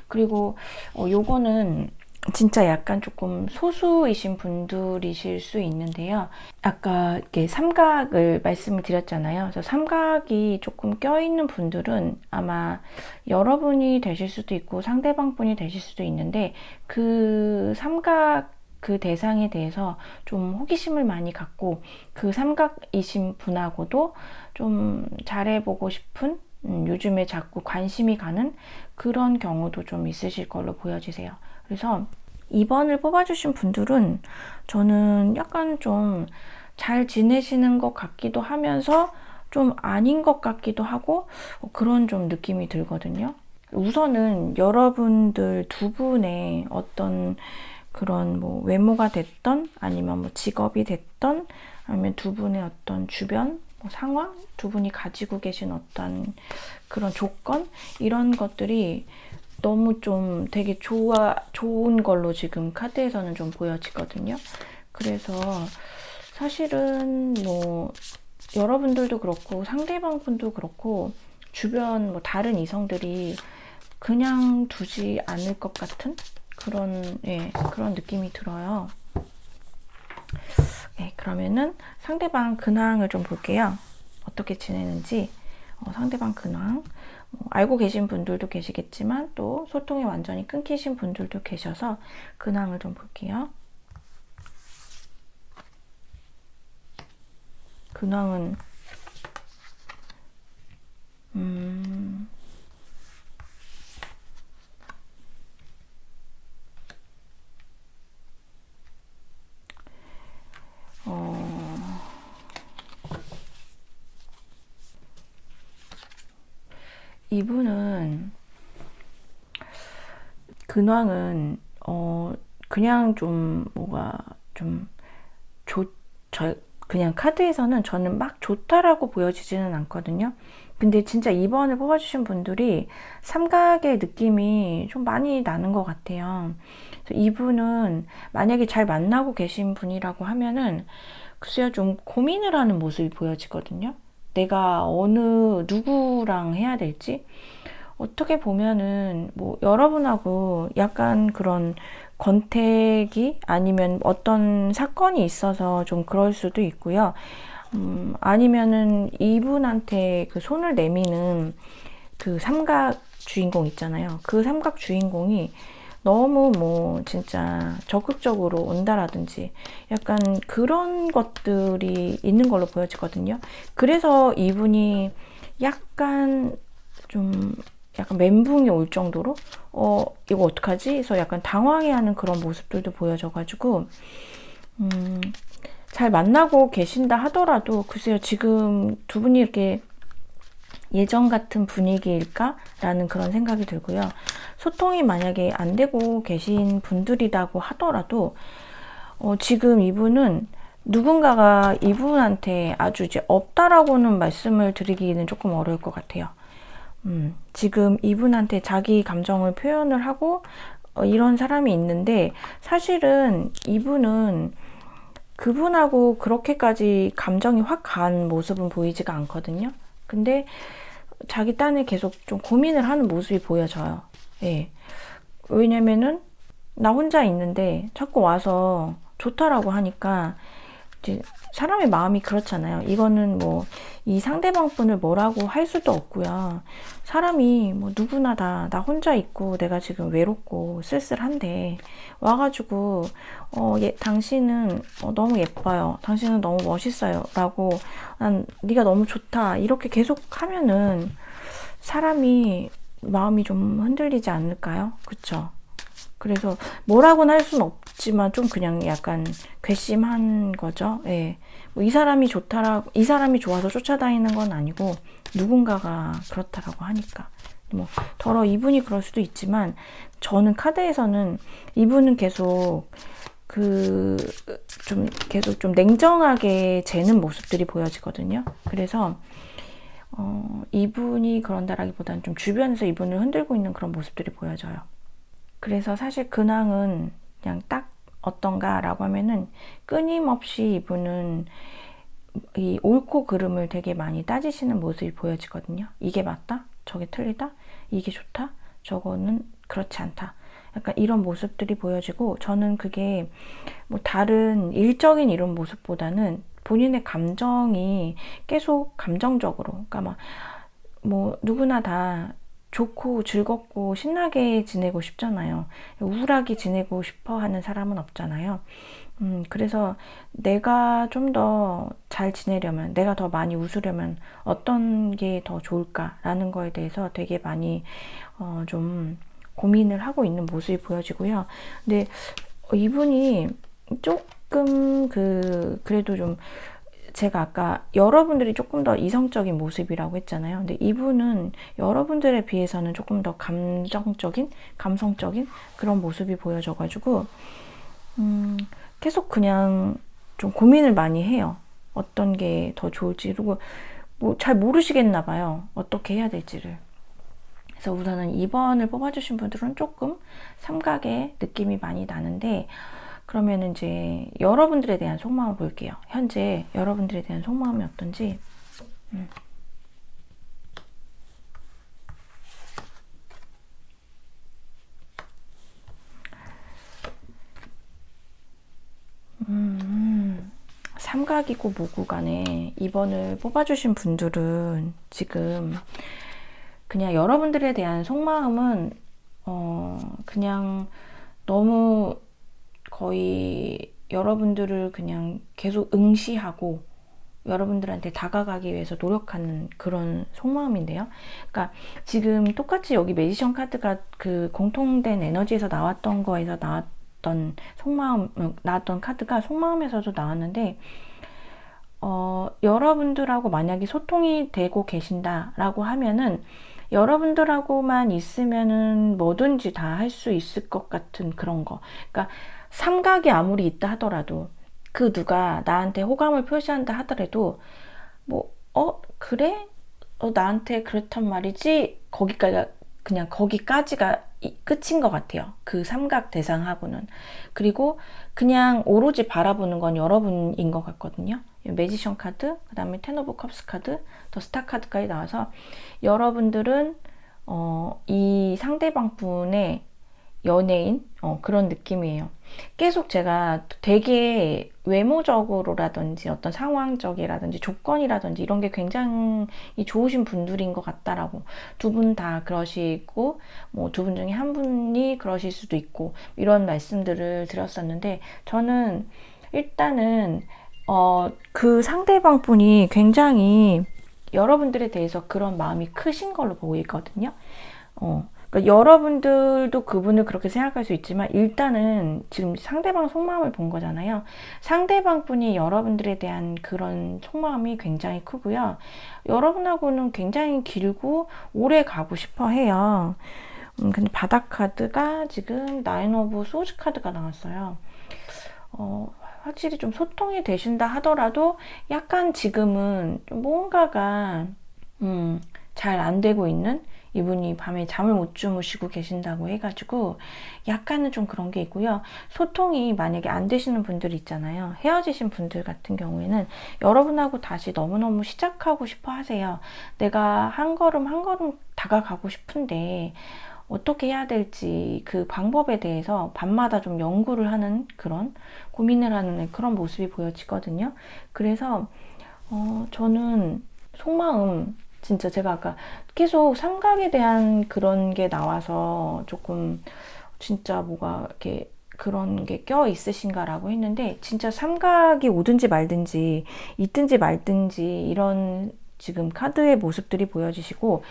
그리고 요거는 진짜 약간 조금 소수이신 분들이실 수 있는데요. 아까 이렇게 삼각을 말씀을 드렸잖아요. 그래서 삼각이 조금 껴있는 분들은 아마 여러분이 되실 수도 있고 상대방 분이 되실 수도 있는데, 그 삼각, 그 대상에 대해서 좀 호기심을 많이 갖고 그 삼각이신 분하고도 좀 잘해보고 싶은, 요즘에 자꾸 관심이 가는 그런 경우도 좀 있으실 걸로 보여지세요. 그래서 2번을 뽑아주신 분들은 저는 약간 좀 잘 지내시는 것 같기도 하면서 좀 아닌 것 같기도 하고, 그런 좀 느낌이 들거든요. 우선은 여러분들 두 분의 어떤 그런 뭐 외모가 됐던, 아니면 뭐 직업이 됐던, 아니면 두 분의 어떤 주변 뭐 상황, 두 분이 가지고 계신 어떤 그런 조건, 이런 것들이 너무 좀 되게 좋은 걸로 지금 카드에서는 좀 보여지거든요. 그래서 사실은 뭐 여러분들도 그렇고 상대방 분도 그렇고 주변 뭐 다른 이성들이 그냥 두지 않을 것 같은 그런, 그런 느낌이 들어요. 그러면은 상대방 근황을 좀 볼게요. 어떻게 지내는지. 상대방 근황. 알고 계신 분들도 계시겠지만 또 소통이 완전히 끊기신 분들도 계셔서 근황을 좀 볼게요. 근황은 이분은 근황은 그냥 좀 뭐가 좀 그냥 카드에서는 저는 막 좋다라고 보여지지는 않거든요. 근데 진짜 2번을 뽑아주신 분들이 삼각의 느낌이 좀 많이 나는 것 같아요. 그래서 이분은 만약에 잘 만나고 계신 분이라고 하면은 글쎄요, 좀 고민을 하는 모습이 보여지거든요. 내가 누구랑 해야 될지. 어떻게 보면은 뭐 여러분하고 약간 그런 권태기 아니면 어떤 사건이 있어서 좀 그럴 수도 있고요. 아니면은 이분한테 그 손을 내미는 그 삼각 주인공 있잖아요. 그 삼각 주인공이 너무 뭐 진짜 적극적으로 온다라든지 약간 그런 것들이 있는 걸로 보여지거든요. 그래서 이분이 약간 좀 약간 멘붕이 올 정도로 이거 어떡하지? 그래서 약간 당황해하는 그런 모습들도 보여져가지고 잘 만나고 계신다 하더라도 글쎄요, 지금 두 분이 이렇게 예전 같은 분위기일까? 라는 그런 생각이 들고요. 소통이 만약에 안 되고 계신 분들이라고 하더라도 지금 이분은 누군가가 이분한테 아주 이제 없다라고는 말씀을 드리기는 조금 어려울 것 같아요. 지금 이분한테 자기 감정을 표현을 하고 이런 사람이 있는데 사실은 이분은 그분하고 그렇게까지 감정이 확 간 모습은 보이지가 않거든요. 근데 자기 딴에 계속 좀 고민을 하는 모습이 보여져요. 예. 왜냐면은 나 혼자 있는데 자꾸 와서 좋다라고 하니까 이제 사람의 마음이 그렇잖아요. 이거는 뭐 이 상대방 분을 뭐라고 할 수도 없고요. 사람이 뭐 누구나 다 나 혼자 있고 내가 지금 외롭고 쓸쓸한데 와가지고 당신은 너무 예뻐요. 당신은 너무 멋있어요. 라고 난 네가 너무 좋다. 이렇게 계속 하면은 사람이 마음이 좀 흔들리지 않을까요? 그쵸? 그래서 뭐라고는 할 수는 없지만 좀 그냥 약간 괘씸한 거죠. 예. 뭐 이 사람이 이 사람이 좋아서 쫓아다니는 건 아니고 누군가가 그렇다라고 하니까. 뭐 더러 이분이 그럴 수도 있지만 저는 카드에서는 이분은 계속 계속 좀 냉정하게 재는 모습들이 보여지거든요. 그래서 이분이 그런다라기보다는 좀 주변에서 이분을 흔들고 있는 그런 모습들이 보여져요. 그래서 사실 근황은 그냥 딱 어떤가 라고 하면은 끊임없이 이분은 이 옳고 그름을 되게 많이 따지시는 모습이 보여지거든요. 이게 맞다? 저게 틀리다? 이게 좋다? 저거는 그렇지 않다. 약간 이런 모습들이 보여지고 저는 그게 뭐 다른 일적인 이런 모습보다는 본인의 감정이 계속 감정적으로 그러니까 막 뭐 누구나 다 좋고 즐겁고 신나게 지내고 싶잖아요. 우울하게 지내고 싶어 하는 사람은 없잖아요. 그래서 내가 좀 더 잘 지내려면, 내가 더 많이 웃으려면 어떤 게 더 좋을까라는 거에 대해서 되게 많이 좀 고민을 하고 있는 모습이 보여지고요. 근데 이분이 조금 그래도 좀 제가 아까 여러분들이 조금 더 이성적인 모습이라고 했잖아요. 근데 이분은 여러분들에 비해서는 조금 더 감성적인 그런 모습이 보여져가지고 계속 그냥 좀 고민을 많이 해요. 어떤 게 더 좋을지. 그리고 뭐 잘 모르시겠나 봐요. 어떻게 해야 될지를. 그래서 우선은 2번을 뽑아주신 분들은 조금 삼각의 느낌이 많이 나는데 그러면 이제 여러분들에 대한 속마음을 볼게요. 현재 여러분들에 대한 속마음이 어떤지. 삼각이고 모구 간에 2번을 뽑아주신 분들은 지금 그냥 여러분들에 대한 속마음은 그냥 너무 거의 여러분들을 그냥 계속 응시하고 여러분들한테 다가가기 위해서 노력하는 그런 속마음인데요. 그러니까 지금 똑같이 여기 매지션 카드가 그 공통된 에너지에서 나왔던 거에서 나왔던 카드가 속마음에서도 나왔는데 여러분들하고 만약에 소통이 되고 계신다라고 하면은 여러분들하고만 있으면은 뭐든지 다 할 수 있을 것 같은 그런 거. 그러니까 삼각이 아무리 있다 하더라도 그 누가 나한테 호감을 표시한다 하더라도 뭐, 그래? 나한테 그렇단 말이지? 거기까지, 그냥 거기까지가 끝인 것 같아요. 그 삼각 대상하고는. 그리고 그냥 오로지 바라보는 건 여러분인 것 같거든요. 매지션 카드, 그 다음에 텐 오브 컵스 카드, 더 스타 카드까지 나와서 여러분들은 이 상대방 분의 연예인 그런 느낌이에요. 계속 제가 되게 외모적으로라든지 어떤 상황적이라든지 조건이라든지 이런 게 굉장히 좋으신 분들인 것 같다라고, 두 분 다 그러시고 뭐 두 분 중에 한 분이 그러실 수도 있고 이런 말씀들을 드렸었는데, 저는 일단은 그 상대방 분이 굉장히 여러분들에 대해서 그런 마음이 크신 걸로 보이거든요. 그러니까 여러분들도 그분을 그렇게 생각할 수 있지만, 일단은 지금 상대방 속마음을 본 거잖아요. 상대방 분이 여러분들에 대한 그런 속마음이 굉장히 크고요. 여러분하고는 굉장히 길고 오래 가고 싶어 해요. 근데 바닥 카드가 지금 나인 오브 소즈 카드가 나왔어요. 확실히 좀 소통이 되신다 하더라도 약간 지금은 뭔가가 잘 안 되고 있는, 이분이 밤에 잠을 못 주무시고 계신다고 해가지고 약간은 좀 그런 게 있고요. 소통이 만약에 안 되시는 분들 있잖아요. 헤어지신 분들 같은 경우에는 여러분하고 다시 너무너무 시작하고 싶어 하세요. 내가 한 걸음 한 걸음 다가가고 싶은데 어떻게 해야 될지 그 방법에 대해서 밤마다 좀 연구를 하는, 그런 고민을 하는 그런 모습이 보여지거든요. 그래서 저는 속마음, 진짜 제가 아까 계속 삼각에 대한 그런 게 나와서 조금 진짜 뭐가 이렇게 그런 게 껴 있으신가라고 했는데, 진짜 삼각이 오든지 말든지 있든지 말든지 이런 지금 카드의 모습들이 보여지시고,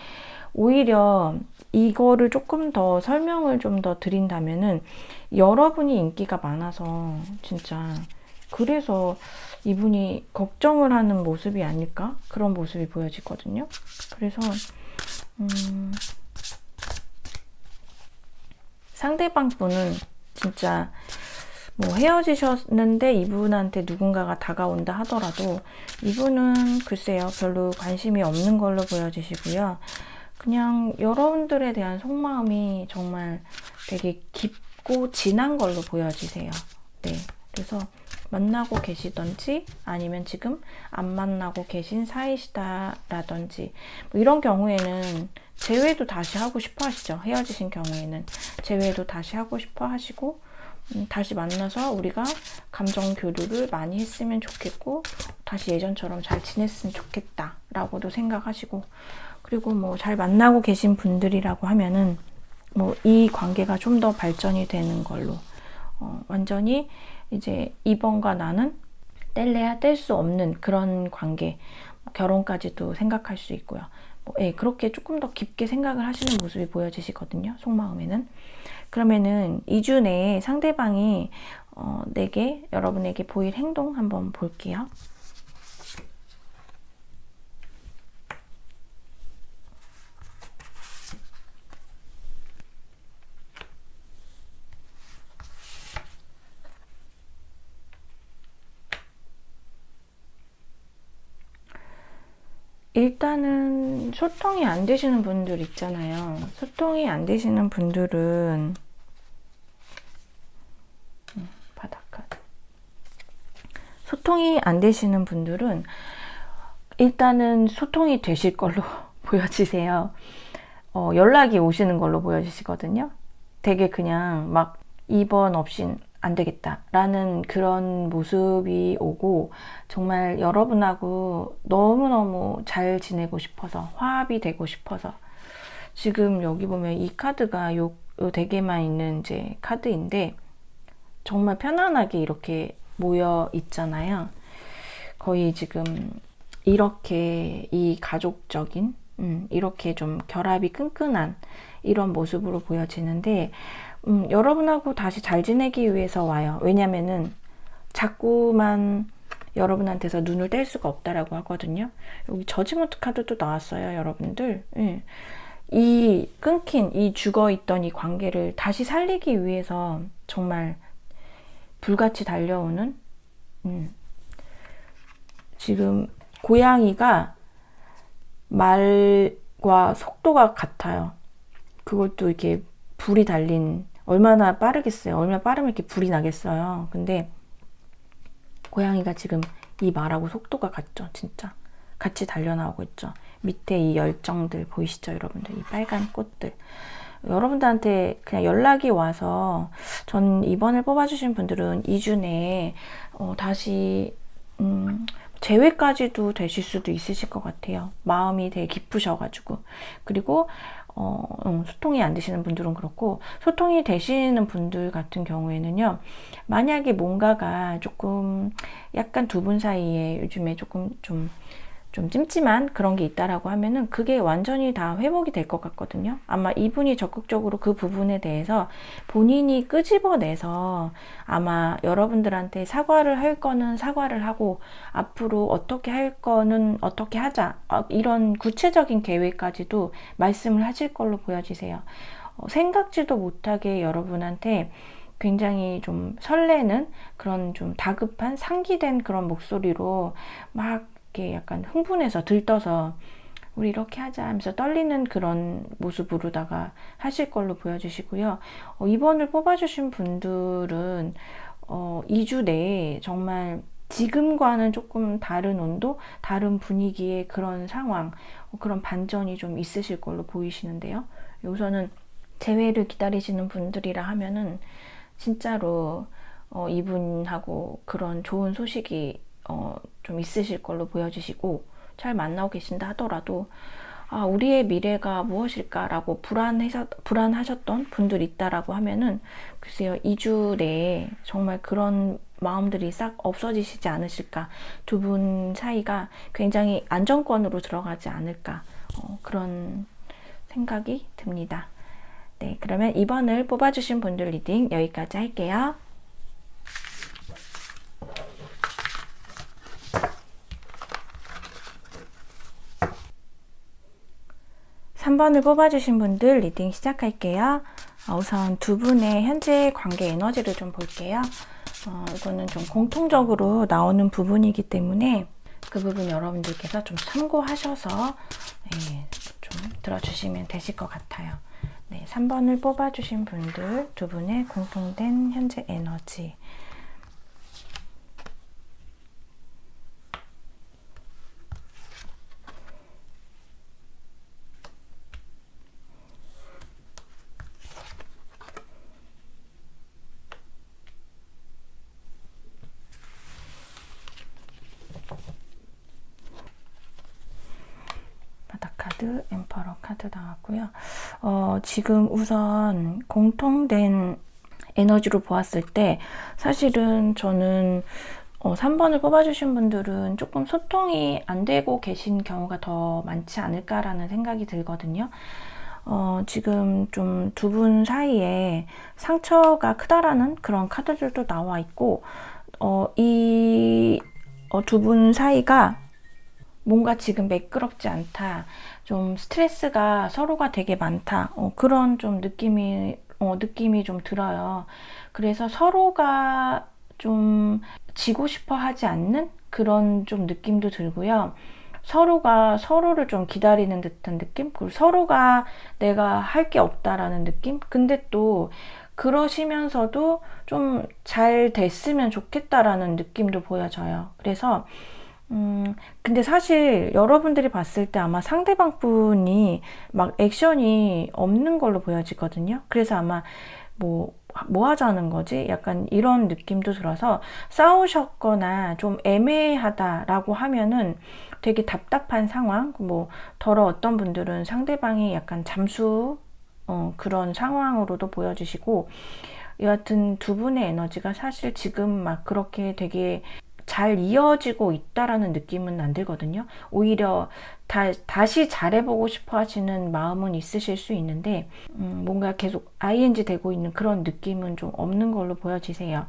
오히려 이거를 조금 더 설명을 좀 더 드린다면은, 여러분이 인기가 많아서 진짜 그래서 이분이 걱정을 하는 모습이 아닐까? 그런 모습이 보여지거든요. 그래서 상대방 분은 진짜 뭐 헤어지셨는데 이분한테 누군가가 다가온다 하더라도 이분은 글쎄요, 별로 관심이 없는 걸로 보여지시고요. 그냥 여러분들에 대한 속마음이 정말 되게 깊고 진한 걸로 보여지세요. 네. 그래서 만나고 계시던지 아니면 지금 안 만나고 계신 사이시다라든지 뭐 이런 경우에는 재회도 다시 하고 싶어 하시죠. 헤어지신 경우에는 재회도 다시 하고 싶어 하시고, 다시 만나서 우리가 감정 교류를 많이 했으면 좋겠고 다시 예전처럼 잘 지냈으면 좋겠다 라고도 생각하시고, 그리고 뭐 잘 만나고 계신 분들이라고 하면은 뭐 이 관계가 좀 더 발전이 되는 걸로, 완전히 이제 이번과 나는 뗄래야 뗄 수 없는 그런 관계, 결혼까지도 생각할 수 있고요. 그렇게 조금 더 깊게 생각을 하시는 모습이 보여지시거든요. 속마음에는. 그러면은 2주 내에 상대방이 여러분에게 보일 행동 한번 볼게요. 일단은 소통이 안 되시는 분들 있잖아요. 소통이 안 되시는 분들은 바닥카드. 소통이 안 되시는 분들은 일단은 소통이 되실 걸로 보여지세요. 연락이 오시는 걸로 보여지시거든요. 되게 그냥 막 이번 없인 안 되겠다 라는 그런 모습이 오고, 정말 여러분하고 너무너무 잘 지내고 싶어서, 화합이 되고 싶어서. 지금 여기 보면 이 카드가 요 덱에만 있는 이제 카드인데 정말 편안하게 이렇게 모여 있잖아요. 거의 지금 이렇게 이 가족적인 이렇게 좀 결합이 끈끈한 이런 모습으로 보여지는데, 여러분하고 다시 잘 지내기 위해서 와요. 왜냐면은 자꾸만 여러분한테서 눈을 뗄 수가 없다라고 하거든요. 여기 저지먼트 카드도 나왔어요, 여러분들. 예. 이 끊긴, 이 죽어있던 이 관계를 다시 살리기 위해서 정말 불같이 달려오는, 지금 고양이가 말과 속도가 같아요. 그것도 이렇게 불이 달린, 얼마나 빠르겠어요. 얼마나 빠르면 이렇게 불이 나겠어요. 근데 고양이가 지금 이 말하고 속도가 같죠. 진짜 같이 달려나오고 있죠. 밑에 이 열정들 보이시죠, 여러분들? 이 빨간 꽃들. 여러분들한테 그냥 연락이 와서, 전 이번을 뽑아주신 분들은 2주 내에 다시 재회까지도 되실 수도 있으실 것 같아요. 마음이 되게 깊으셔가지고. 그리고 소통이 안 되시는 분들은 그렇고, 소통이 되시는 분들 같은 경우에는요, 만약에 뭔가가 조금 약간 두 분 사이에 요즘에 조금 좀 찜찜한 그런 게 있다라고 하면은 그게 완전히 다 회복이 될 것 같거든요. 아마 이분이 적극적으로 그 부분에 대해서 본인이 끄집어내서 아마 여러분들한테 사과를 할 거는 사과를 하고, 앞으로 어떻게 할 거는 어떻게 하자, 이런 구체적인 계획까지도 말씀을 하실 걸로 보여지세요. 생각지도 못하게 여러분한테 굉장히 좀 설레는 그런 좀 다급한 상기된 그런 목소리로 막 이렇게 약간 흥분해서 들떠서 우리 이렇게 하자 하면서 떨리는 그런 모습으로다가 하실 걸로 보여주시고요. 이번을 뽑아주신 분들은 2주 내에 정말 지금과는 조금 다른 온도, 다른 분위기의 그런 상황, 그런 반전이 좀 있으실 걸로 보이시는데요. 여기서는 재회를 기다리시는 분들이라 하면은 진짜로 이분하고 그런 좋은 소식이 좀 있으실 걸로 보여지시고, 잘 만나고 계신다 하더라도 우리의 미래가 무엇일까라고 불안하셨던 분들이 있다라고 하면은, 글쎄요, 2주 내에 정말 그런 마음들이 싹 없어지시지 않으실까, 두 분 사이가 굉장히 안정권으로 들어가지 않을까, 그런 생각이 듭니다. 네, 그러면 2번을 뽑아주신 분들 리딩 여기까지 할게요. 3번을 뽑아주신 분들 리딩 시작할게요. 우선 두 분의 현재 관계 에너지를 좀 볼게요. 이거는 좀 공통적으로 나오는 부분이기 때문에 그 부분 여러분들께서 좀 참고하셔서 좀 들어주시면 되실 것 같아요. 네, 3번을 뽑아주신 분들 두 분의 공통된 현재 에너지. 카드, 엠퍼러 카드 나왔고요. 지금 우선 공통된 에너지로 보았을 때 사실은 저는 3번을 뽑아주신 분들은 조금 소통이 안 되고 계신 경우가 더 많지 않을까라는 생각이 들거든요. 지금 좀 두 분 사이에 상처가 크다라는 그런 카드들도 나와 있고, 이 두 분 사이가 뭔가 지금 매끄럽지 않다, 좀 스트레스가 서로가 되게 많다, 그런 좀 느낌이 좀 들어요. 그래서 서로가 좀 지고 싶어 하지 않는 그런 좀 느낌도 들고요. 서로가 서로를 좀 기다리는 듯한 느낌? 그리고 서로가 내가 할 게 없다라는 느낌? 근데 또 그러시면서도 좀 잘 됐으면 좋겠다라는 느낌도 보여져요. 그래서 근데 사실 여러분들이 봤을 때 아마 상대방 분이 막 액션이 없는 걸로 보여지거든요. 그래서 아마 뭐 하자는 거지? 약간 이런 느낌도 들어서 싸우셨거나 좀 애매하다라고 하면은 되게 답답한 상황, 뭐 어떤 분들은 상대방이 약간 잠수 그런 상황으로도 보여지시고, 여하튼 두 분의 에너지가 사실 지금 막 그렇게 되게 잘 이어지고 있다라는 느낌은 안 들거든요. 오히려 다시 잘해보고 싶어 하시는 마음은 있으실 수 있는데, 뭔가 계속 ing 되고 있는 그런 느낌은 좀 없는 걸로 보여지세요.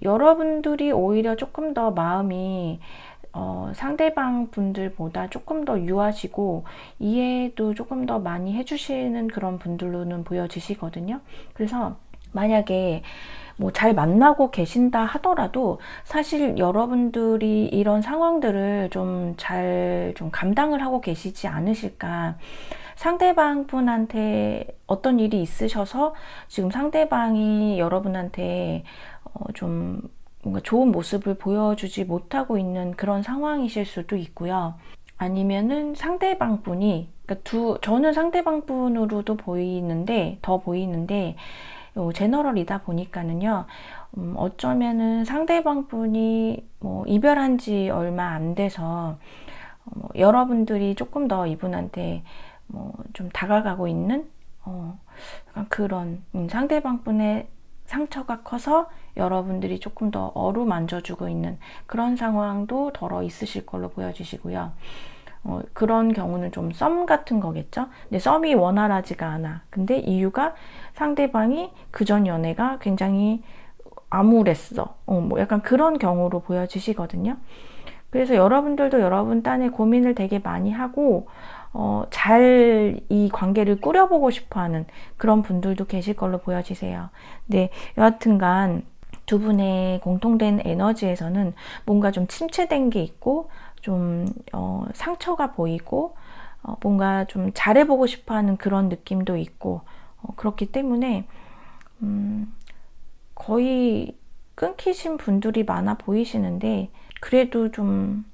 여러분들이 오히려 조금 더 마음이 상대방 분들보다 조금 더 유하시고 이해도 조금 더 많이 해주시는 그런 분들로는 보여지시거든요. 그래서 만약에 뭐 잘 만나고 계신다 하더라도 사실 여러분들이 이런 상황들을 좀 잘 좀 감당을 하고 계시지 않으실까. 상대방 분한테 어떤 일이 있으셔서 지금 상대방이 여러분한테 좀 뭔가 좋은 모습을 보여주지 못하고 있는 그런 상황이실 수도 있고요. 아니면은 상대방 분이, 그러니까 저는 상대방 분으로도 더 보이는데, 제너럴이다 보니까는요, 어쩌면은 상대방 분이 뭐 이별한 지 얼마 안 돼서, 여러분들이 조금 더 이분한테 뭐 좀 다가가고 있는, 약간 그런, 상대방 분의 상처가 커서 여러분들이 조금 더 어루만져주고 있는 그런 상황도 덜어 있으실 걸로 보여지시고요. 그런 경우는 좀 썸 같은 거겠죠. 근데 썸이 원활하지가 않아. 근데 이유가 상대방이 그전 연애가 굉장히 암울했어. 뭐 약간 그런 경우로 보여지시거든요. 그래서 여러분들도 여러분 딴에 고민을 되게 많이 하고 잘 이 관계를 꾸려보고 싶어하는 그런 분들도 계실 걸로 보여지세요. 네, 여하튼간 두 분의 공통된 에너지에서는 뭔가 좀 침체된 게 있고 좀 상처가 보이고 뭔가 좀 잘해보고 싶어하는 그런 느낌도 있고 그렇기 때문에 거의 끊기신 분들이 많아 보이시는데 그래도 좀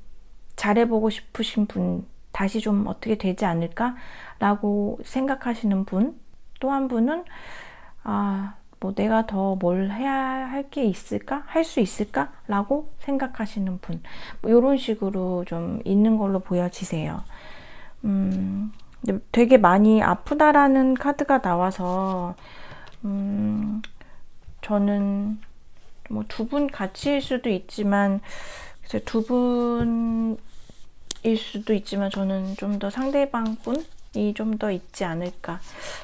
잘해보고 싶으신 분, 다시 좀 어떻게 되지 않을까? 라고 생각하시는 분, 또 한 분은, 뭐 내가 더 뭘 해야 할 게 있을까? 할 수 있을까? 라고 생각하시는 분, 뭐 이런 식으로 좀 있는 걸로 보여지세요. 되게 많이 아프다라는 카드가 나와서, 저는 뭐 두 분 같이일 수도 있지만, 두 분일 수도 있지만 저는 좀 더 상대방 분이 좀 더 있지 않을까.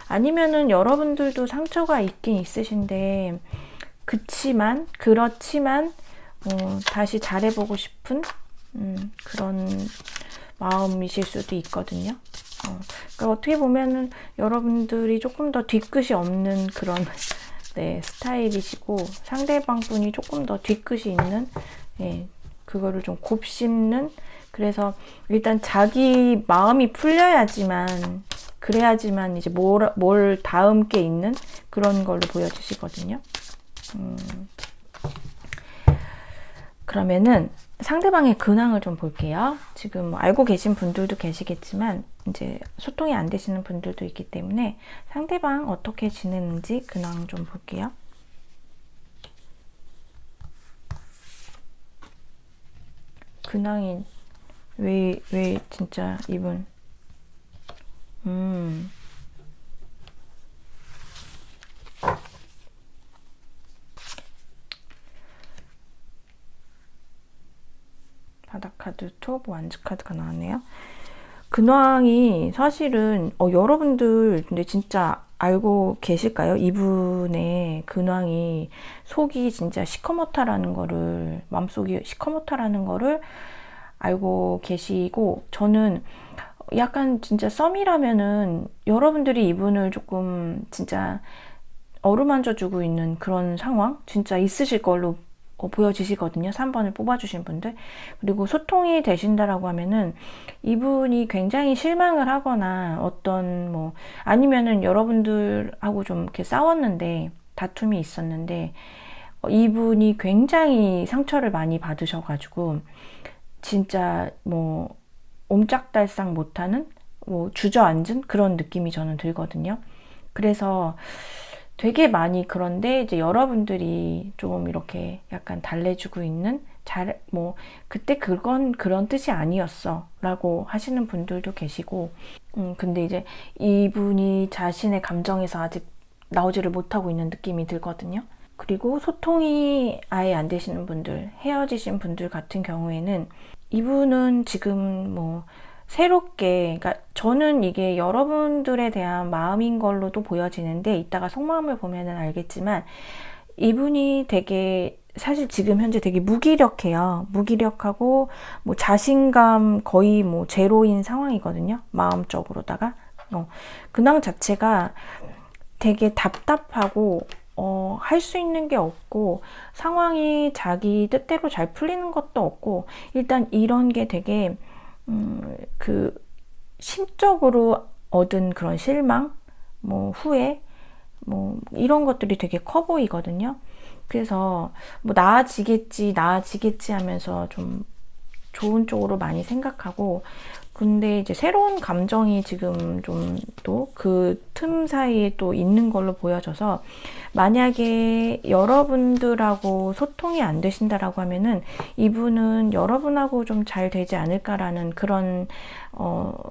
아니면은 여러분들도 상처가 있긴 있으신데 그렇지만 다시 잘해보고 싶은 그런 마음이실 수도 있거든요. 그러니까 어떻게 보면은 여러분들이 조금 더 뒤끝이 없는 그런 네, 스타일이시고 상대방 분이 조금 더 뒤끝이 있는 그거를 좀 곱씹는, 그래서 일단 자기 마음이 풀려야지만 그래야지만 이제 뭘 다음 게 있는 그런 걸로 보여주시거든요. 그러면은 상대방의 근황을 좀 볼게요. 지금 알고 계신 분들도 계시겠지만 이제 소통이 안 되시는 분들도 있기 때문에 상대방 어떻게 지내는지 근황 좀 볼게요. 근황이 왜 진짜 이분 바닥 카드 톱 완즈 카드가 나왔네요. 근황이 사실은 여러분들 근데 진짜 알고 계실까요? 이분의 근황이 속이 진짜 시커멓다라는 거를, 마음속이 시커멓다라는 거를 알고 계시고, 저는 약간 진짜 썸이라면은 여러분들이 이분을 조금 진짜 어루만져주고 있는 그런 상황 진짜 있으실 걸로 보여지시거든요. 3번을 뽑아주신 분들. 그리고 소통이 되신다라고 하면은 이분이 굉장히 실망을 하거나 아니면은 여러분들하고 좀 이렇게 싸웠는데 다툼이 있었는데 이분이 굉장히 상처를 많이 받으셔가지고 진짜 뭐 옴짝달싹 못하는 주저앉은 그런 느낌이 저는 들거든요. 그래서 되게 많이, 그런데 이제 여러분들이 좀 이렇게 약간 달래주고 있는, 그때 그건 그런 뜻이 아니었어 라고 하시는 분들도 계시고, 근데 이제 이분이 자신의 감정에서 아직 나오지를 못하고 있는 느낌이 들거든요. 그리고 소통이 아예 안 되시는 분들, 헤어지신 분들 같은 경우에는 이분은 지금 새롭게, 그러니까 저는 이게 여러분들에 대한 마음인 걸로도 보여지는데 이따가 속마음을 보면은 알겠지만 이분이 되게 사실 지금 현재 되게 무기력해요. 무기력하고 뭐 자신감 거의 뭐 제로인 상황이거든요. 마음적으로다가 근황 자체가 되게 답답하고 할 수 있는 게 없고 상황이 자기 뜻대로 잘 풀리는 것도 없고 일단 이런 게 되게 그 심적으로 얻은 그런 실망, 뭐 후회, 뭐 이런 것들이 되게 커 보이거든요. 그래서 뭐 나아지겠지 하면서 좀 좋은 쪽으로 많이 생각하고 근데 이제 새로운 감정이 지금 좀 또 그 틈 사이에 또 있는 걸로 보여져서 만약에 여러분들하고 소통이 안 되신다라고 하면은 이분은 여러분하고 좀 잘 되지 않을까라는 그런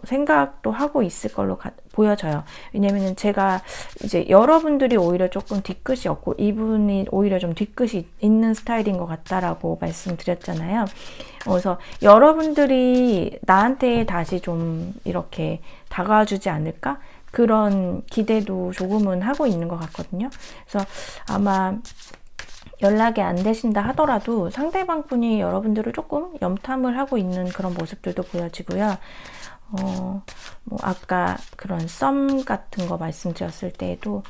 생각도 하고 있을 걸로 보여져요. 왜냐면은 제가 이제 여러분들이 오히려 조금 뒤끝이 없고 이분이 오히려 좀 뒤끝이 있는 스타일인 것 같다라고 말씀드렸잖아요. 그래서 여러분들이 나한테 다시 좀 이렇게 다가와주지 않을까? 그런 기대도 조금은 하고 있는 것 같거든요. 그래서 아마 연락이 안 되신다 하더라도 상대방 분이 여러분들을 조금 염탐을 하고 있는 그런 모습들도 보여지고요. 뭐 아까 그런 썸 같은 거 말씀드렸을 때에도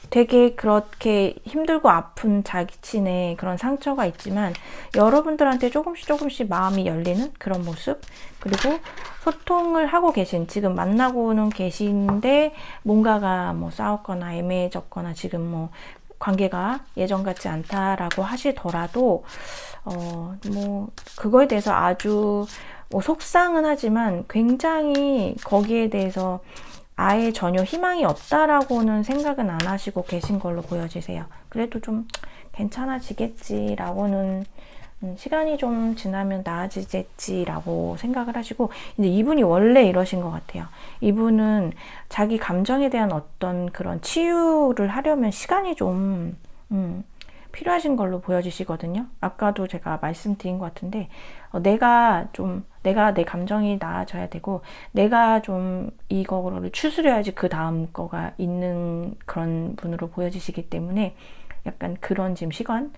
되게 그렇게 힘들고 아픈 자신의 그런 상처가 있지만 여러분들한테 조금씩 마음이 열리는 그런 모습 그리고 소통을 하고 계신 지금 만나고는 계신데 뭔가가 뭐 싸웠거나 애매해졌거나 지금 뭐 관계가 예전 같지 않다라고 하시더라도 뭐 그거에 대해서 아주 뭐 속상은 하지만 굉장히 거기에 대해서 아예 전혀 희망이 없다라고는 생각은 안 하시고 계신 걸로 보여지세요. 그래도 좀 괜찮아지겠지라고는 시간이 좀 지나면 나아지겠지라고 생각을 하시고 근데 이분이 원래 이러신 것 같아요. 이분은 자기 감정에 대한 어떤 그런 치유를 하려면 시간이 좀 필요하신 걸로 보여지시거든요. 아까도 제가 말씀드린 것 같은데 내가 내 감정이 나아져야 되고 내가 좀 이거를 추스려야지 그 다음 거가 있는 그런 분으로 보여지시기 때문에 약간 그런 지금 시간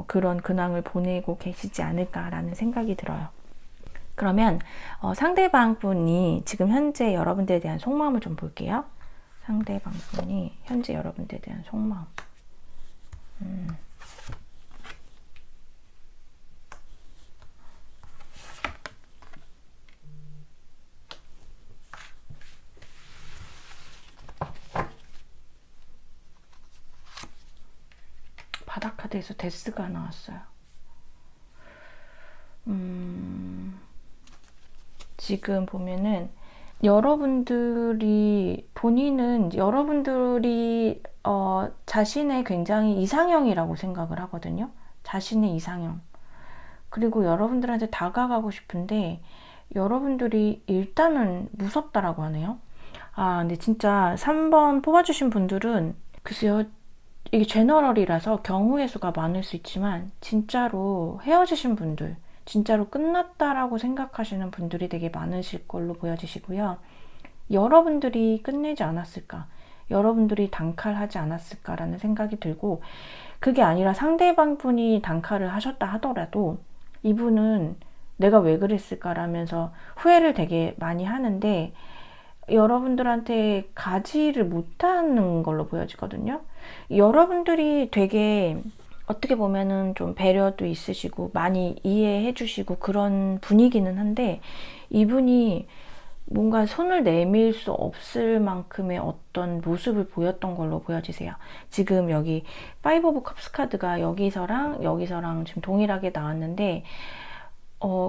그런 근황을 보내고 계시지 않을까라는 생각이 들어요. 그러면 상대방 분이 지금 현재 여러분들에 대한 속마음을 좀 볼게요. 상대방 분이 현재 여러분들에 대한 속마음. 바닥 카드에서 데스가 나왔어요. 지금 보면은 여러분들이 자신의 굉장히 이상형이라고 생각을 하거든요. 자신의 이상형. 그리고 여러분들한테 다가가고 싶은데 여러분들이 일단은 무섭다라고 하네요. 근데 진짜 3번 뽑아주신 분들은 글쎄요. 이게 제너럴이라서 경우의 수가 많을 수 있지만 진짜로 헤어지신 분들 진짜로 끝났다라고 생각하시는 분들이 되게 많으실 걸로 보여지시고요. 여러분들이 끝내지 않았을까 여러분들이 단칼하지 않았을까라는 생각이 들고 그게 아니라 상대방 분이 단칼을 하셨다 하더라도 이분은 내가 왜 그랬을까라면서 후회를 되게 많이 하는데 여러분들한테 가지를 못하는 걸로 보여지거든요. 여러분들이 되게 어떻게 보면은 좀 배려도 있으시고 많이 이해해 주시고 그런 분위기는 한데 이분이 뭔가 손을 내밀 수 없을 만큼의 어떤 모습을 보였던 걸로 보여지세요. 지금 여기 파이브 오브 컵스 카드가 여기서랑 지금 동일하게 나왔는데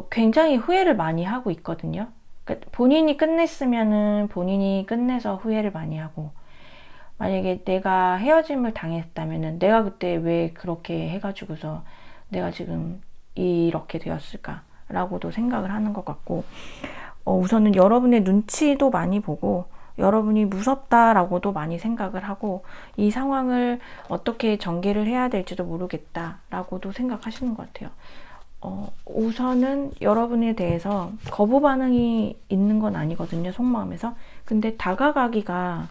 굉장히 후회를 많이 하고 있거든요. 그러니까 본인이 끝냈으면은 본인이 끝내서 후회를 많이 하고 만약에 내가 헤어짐을 당했다면은 내가 그때 왜 그렇게 해가지고서 내가 지금 이렇게 되었을까 라고도 생각을 하는 것 같고 우선은 여러분의 눈치도 많이 보고 여러분이 무섭다라고도 많이 생각을 하고 이 상황을 어떻게 전개를 해야 될지도 모르겠다라고도 생각하시는 것 같아요. 우선은 여러분에 대해서 거부 반응이 있는 건 아니거든요. 속마음에서. 근데 다가가기가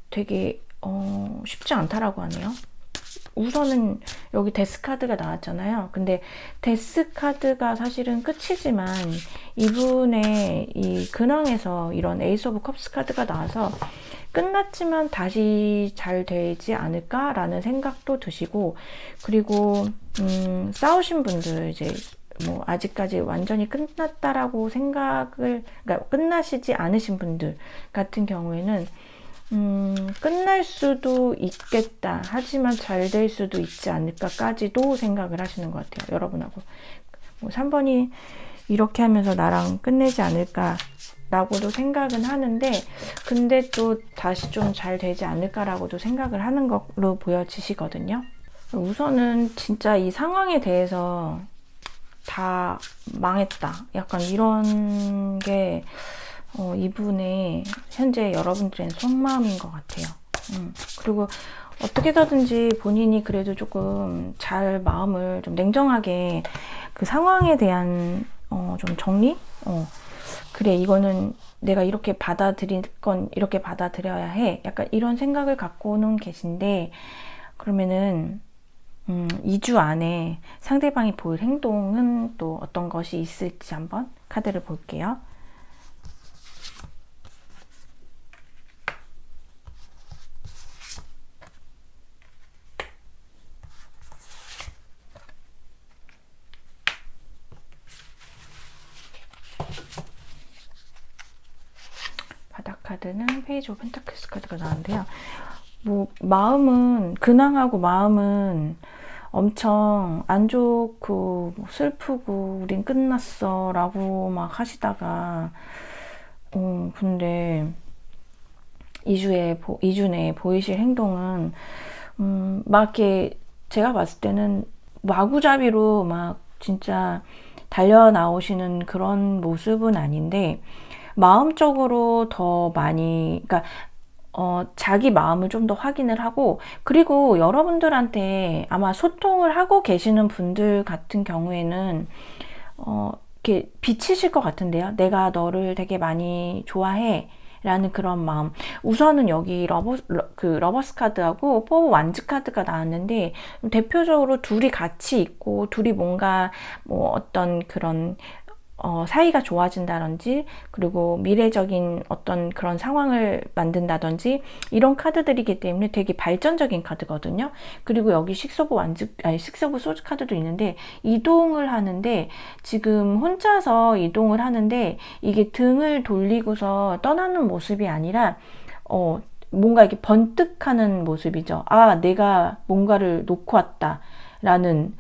되게 쉽지 않다라고 하네요. 우선은 여기 데스 카드가 나왔잖아요. 근데 데스 카드가 사실은 끝이지만 이분의 이 근황에서 이런 에이스 오브 컵스 카드가 나와서 끝났지만 다시 잘 되지 않을까라는 생각도 드시고, 그리고 싸우신 분들 이제 뭐 아직까지 완전히 끝났다라고 생각을, 그러니까 끝나시지 않으신 분들 같은 경우에는 끝날 수도 있겠다, 하지만 잘 될 수도 있지 않을까까지도 생각을 하시는 것 같아요. 여러분하고 뭐 3번이 이렇게 하면서 나랑 끝내지 않을까 라고도 생각은 하는데, 근데 또 다시 좀 잘 되지 않을까라고도 생각을 하는 걸로 보여지시거든요. 우선은 진짜 이 상황에 대해서 다 망했다, 약간 이런 게 이분의 현재 여러분들의 속마음인 것 같아요. 그리고 어떻게든지 본인이 그래도 조금 잘 마음을 좀 냉정하게 그 상황에 대한 좀 정리? 그래, 이거는 내가 이렇게 받아들일 건 이렇게 받아들여야 해, 약간 이런 생각을 갖고는 계신데, 그러면은 2주 안에 상대방이 보일 행동은 또 어떤 것이 있을지 한번 카드를 볼게요. 바닥 카드는 페이지 오브 펜타클스 카드가 나왔는데요. 뭐 마음은, 근황하고 마음은 엄청 안 좋고 슬프고 우린 끝났어 라고 막 하시다가 근데 2주 내에 보이실 행동은 막 이렇게 제가 봤을 때는 마구잡이로 막 진짜 달려 나오시는 그런 모습은 아닌데, 마음적으로 더 많이, 그러니까 자기 마음을 좀 더 확인을 하고, 그리고 여러분들한테 아마 소통을 하고 계시는 분들 같은 경우에는 이렇게 비치실 것 같은데요. 내가 너를 되게 많이 좋아해 라는 그런 마음. 우선은 여기 러버스 카드하고 포 완즈 카드가 나왔는데, 대표적으로 둘이 같이 있고 둘이 뭔가 뭐 어떤 그런 사이가 좋아진다든지, 그리고 미래적인 어떤 그런 상황을 만든다든지, 이런 카드들이기 때문에 되게 발전적인 카드거든요. 그리고 여기 식스 오브 소드 카드도 있는데, 이동을 하는데, 지금 혼자서 이동을 하는데, 이게 등을 돌리고서 떠나는 모습이 아니라 뭔가 이렇게 번뜩하는 모습이죠. 아, 내가 뭔가를 놓고 왔다 라는,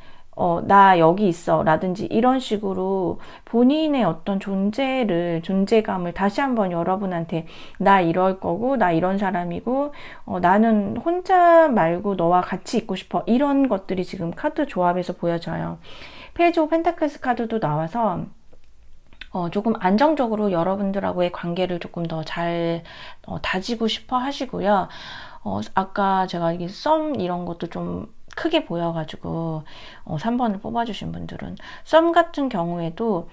나 여기 있어 라든지, 이런 식으로 본인의 어떤 존재감을 다시 한번 여러분한테, 나 이럴 거고, 나 이런 사람이고, 나는 혼자 말고 너와 같이 있고 싶어, 이런 것들이 지금 카드 조합에서 보여져요. 페이지 오브 펜타클스 카드도 나와서 조금 안정적으로 여러분들하고의 관계를 조금 더 잘 다지고 싶어 하시고요. 아까 제가 이게 썸 이런 것도 좀 크게 보여가지고 3번을 뽑아주신 분들은, 썸 같은 경우에도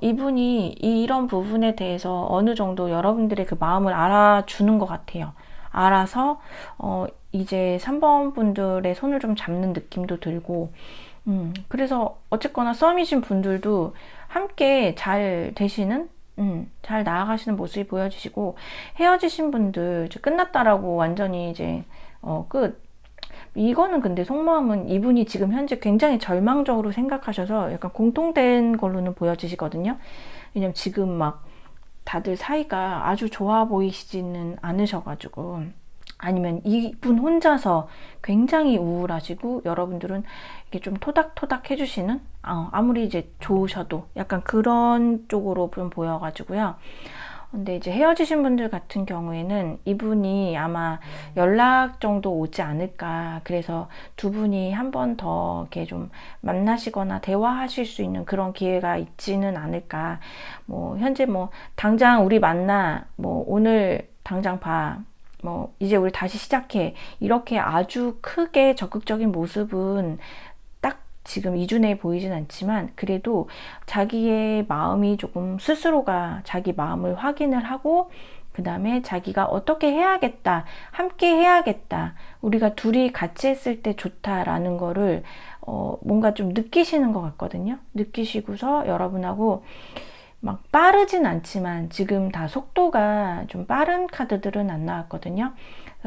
이분이 이런 부분에 대해서 어느 정도 여러분들의 그 마음을 알아주는 것 같아요. 알아서 이제 3번 분들의 손을 좀 잡는 느낌도 들고, 그래서 어쨌거나 썸이신 분들도 함께 잘 되시는, 잘 나아가시는 모습이 보여지시고, 헤어지신 분들 이제 끝났다라고 완전히 이제 끝. 이거는 근데 속마음은 이분이 지금 현재 굉장히 절망적으로 생각하셔서 약간 공통된 걸로는 보여지시거든요. 왜냐면 지금 막 다들 사이가 아주 좋아 보이시지는 않으셔가지고, 아니면 이분 혼자서 굉장히 우울하시고 여러분들은 이게 좀 토닥토닥 해주시는, 아무리 이제 좋으셔도 약간 그런 쪽으로 좀 보여가지고요. 근데 이제 헤어지신 분들 같은 경우에는 이분이 아마 연락 정도 오지 않을까, 그래서 두 분이 한 번 더 이렇게 좀 만나시거나 대화하실 수 있는 그런 기회가 있지는 않을까. 뭐 현재 뭐 당장 우리 만나, 뭐 오늘 당장 봐, 뭐 이제 우리 다시 시작해, 이렇게 아주 크게 적극적인 모습은 딱 지금 2주 내에 보이진 않지만, 그래도 자기의 마음이 조금, 스스로가 자기 마음을 확인을 하고 그 다음에 자기가 어떻게 해야겠다, 함께 해야겠다, 우리가 둘이 같이 했을 때 좋다라는 거를 뭔가 좀 느끼시는 것 같거든요. 느끼시고서 여러분하고 막 빠르진 않지만, 지금 다 속도가 좀 빠른 카드들은 안 나왔거든요.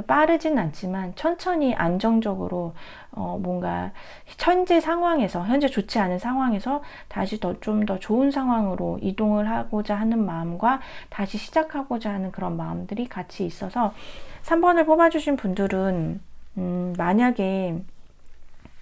빠르진 않지만 천천히 안정적으로 뭔가 현재 상황에서, 현재 좋지 않은 상황에서 다시 좀 더 좋은 상황으로 이동을 하고자 하는 마음과 다시 시작하고자 하는 그런 마음들이 같이 있어서 3번을 뽑아주신 분들은 만약에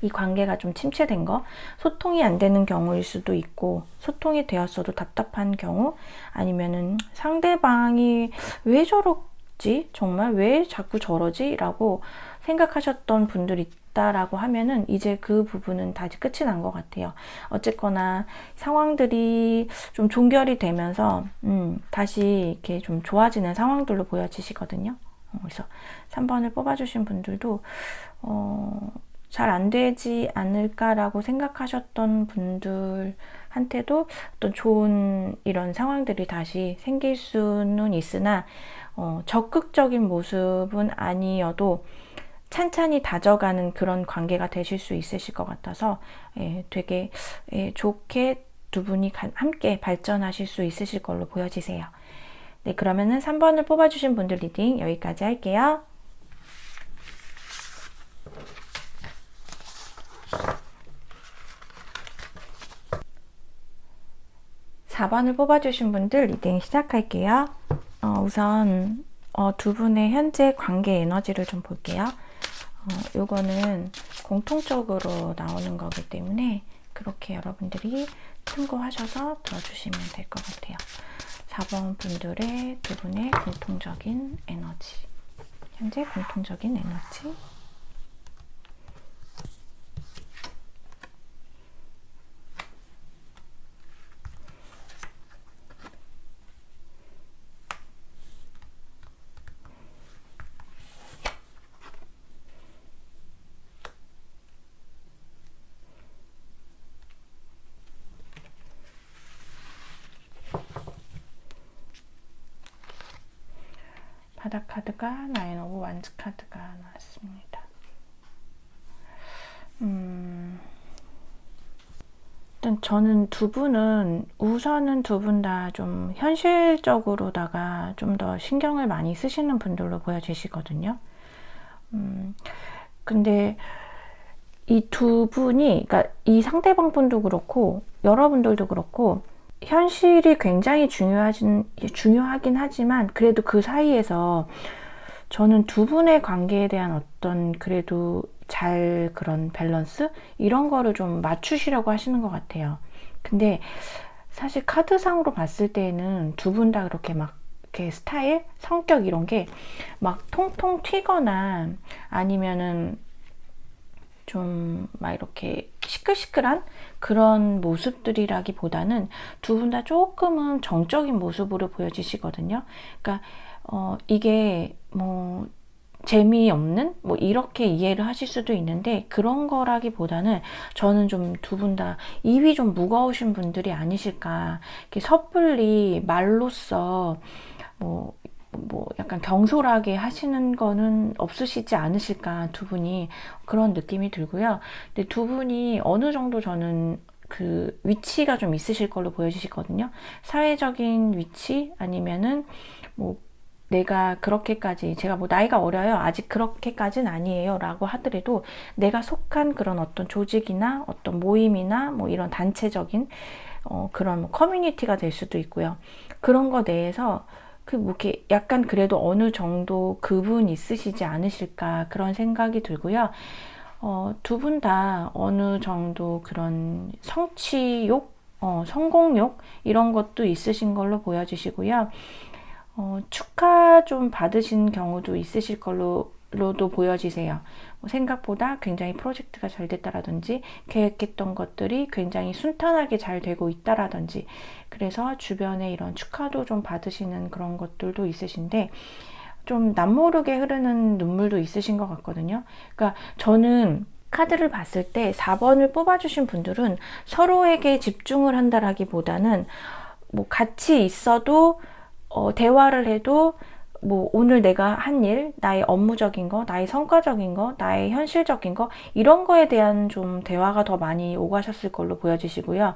이 관계가 좀 침체된 거, 소통이 안 되는 경우일 수도 있고, 소통이 되었어도 답답한 경우, 아니면은 상대방이 왜 저러지? 정말 왜 자꾸 저러지? 라고 생각하셨던 분들이 있다라고 하면은 이제 그 부분은 다시 끝이 난 것 같아요. 어쨌거나 상황들이 좀 종결이 되면서 다시 이렇게 좀 좋아지는 상황들로 보여지시거든요. 그래서 3번을 뽑아주신 분들도 잘 안 되지 않을까라고 생각하셨던 분들한테도 어떤 좋은 이런 상황들이 다시 생길 수는 있으나 적극적인 모습은 아니어도 찬찬히 다져가는 그런 관계가 되실 수 있으실 것 같아서 되게 좋게 두 분이 함께 발전하실 수 있으실 걸로 보여지세요. 네, 그러면은 3번을 뽑아주신 분들 리딩 여기까지 할게요. 4번을 뽑아주신 분들 리딩 시작할게요. 우선 두 분의 현재 관계 에너지를 좀 볼게요. 요거는 공통적으로 나오는 거기 때문에 그렇게 여러분들이 참고하셔서 들어주시면 될 것 같아요. 4번 분들의 두 분의 공통적인 에너지, 현재 공통적인 에너지. 바닥 카드가 나인 오브 완즈 카드가 나왔습니다. 일단 저는 두 분은 우선은 두 분 다 좀 현실적으로다가 좀 더 신경을 많이 쓰시는 분들로 보여지시거든요. 근데 이 두 분이, 그러니까 이 상대방 분도 그렇고 여러분들도 그렇고 현실이 굉장히 중요하긴 하지만 그래도 그 사이에서 저는 두 분의 관계에 대한 어떤 그래도 잘 그런 밸런스? 이런 거를 좀 맞추시려고 하시는 것 같아요. 근데 사실 카드상으로 봤을 때는 두 분 다 그렇게 막 이렇게 스타일, 성격 이런 게 막 통통 튀거나 아니면은 좀 막 이렇게 시끌시끌한 그런 모습들이라기보다는 두 분 다 조금은 정적인 모습으로 보여지시거든요. 그러니까 이게 뭐 재미없는 뭐 이렇게 이해를 하실 수도 있는데 그런 거라기보다는 저는 좀 두 분 다 입이 좀 무거우신 분들이 아니실까. 이렇게 섣불리 말로써 뭐 약간 경솔하게 하시는 거는 없으시지 않으실까, 두 분이. 그런 느낌이 들고요. 근데 두 분이 어느 정도 저는 그 위치가 좀 있으실 걸로 보여지시거든요. 사회적인 위치 아니면은 뭐 내가 그렇게까지, 제가 뭐 나이가 어려요, 아직 그렇게까지는 아니에요 라고 하더라도 내가 속한 그런 어떤 조직이나 어떤 모임이나 뭐 이런 단체적인 그런 뭐 커뮤니티가 될 수도 있고요. 그런 거 내에서 뭐 이렇게 약간 그래도 어느 정도 그분 있으시지 않으실까, 그런 생각이 들고요. 두 분 다 어느 정도 그런 성취욕, 성공욕 이런 것도 있으신 걸로 보여지시고요. 축하 좀 받으신 경우도 있으실 걸로도 보여지세요. 생각보다 굉장히 프로젝트가 잘 됐다라든지 계획했던 것들이 굉장히 순탄하게 잘 되고 있다라든지, 그래서 주변에 이런 축하도 좀 받으시는 그런 것들도 있으신데 좀 남모르게 흐르는 눈물도 있으신 것 같거든요. 그러니까 저는 카드를 봤을 때 4번을 뽑아주신 분들은 서로에게 집중을 한다라기보다는 뭐 같이 있어도 대화를 해도 뭐 오늘 내가 한 일, 나의 업무적인 거, 나의 성과적인 거, 나의 현실적인 거 이런 거에 대한 좀 대화가 더 많이 오가셨을 걸로 보여지시고요.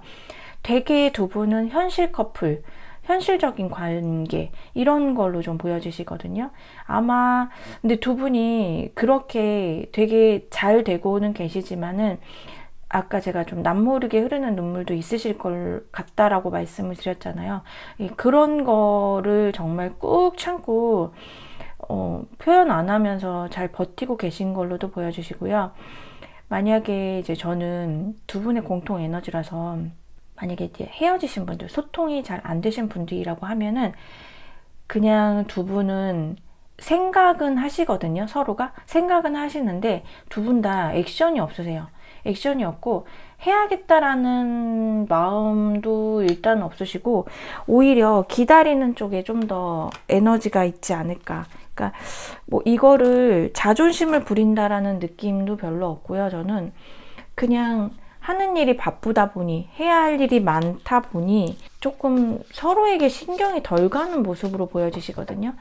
되게 두 분은 현실 커플, 현실적인 관계 이런 걸로 좀 보여지시거든요. 아마 근데 두 분이 그렇게 되게 잘 되고는 계시지만은 아까 제가 좀 남모르게 흐르는 눈물도 있으실 걸 같다라고 말씀을 드렸잖아요. 그런 거를 정말 꾹 참고 표현 안 하면서 잘 버티고 계신 걸로도 보여주시고요. 만약에 이제 저는 두 분의 공통 에너지라서 만약에 이제 헤어지신 분들, 소통이 잘 안 되신 분들이라고 하면은 그냥 두 분은 생각은 하시거든요. 서로가 생각은 하시는데 두 분 다 액션이 없으세요. 액션이 없고 해야겠다라는 마음도 일단 없으시고 오히려 기다리는 쪽에 좀 더 에너지가 있지 않을까. 그러니까 뭐 이거를 자존심을 부린다라는 느낌도 별로 없고요. 저는 그냥 하는 일이 바쁘다 보니 해야 할 일이 많다 보니 조금 서로에게 신경이 덜 가는 모습으로 보여지시거든요.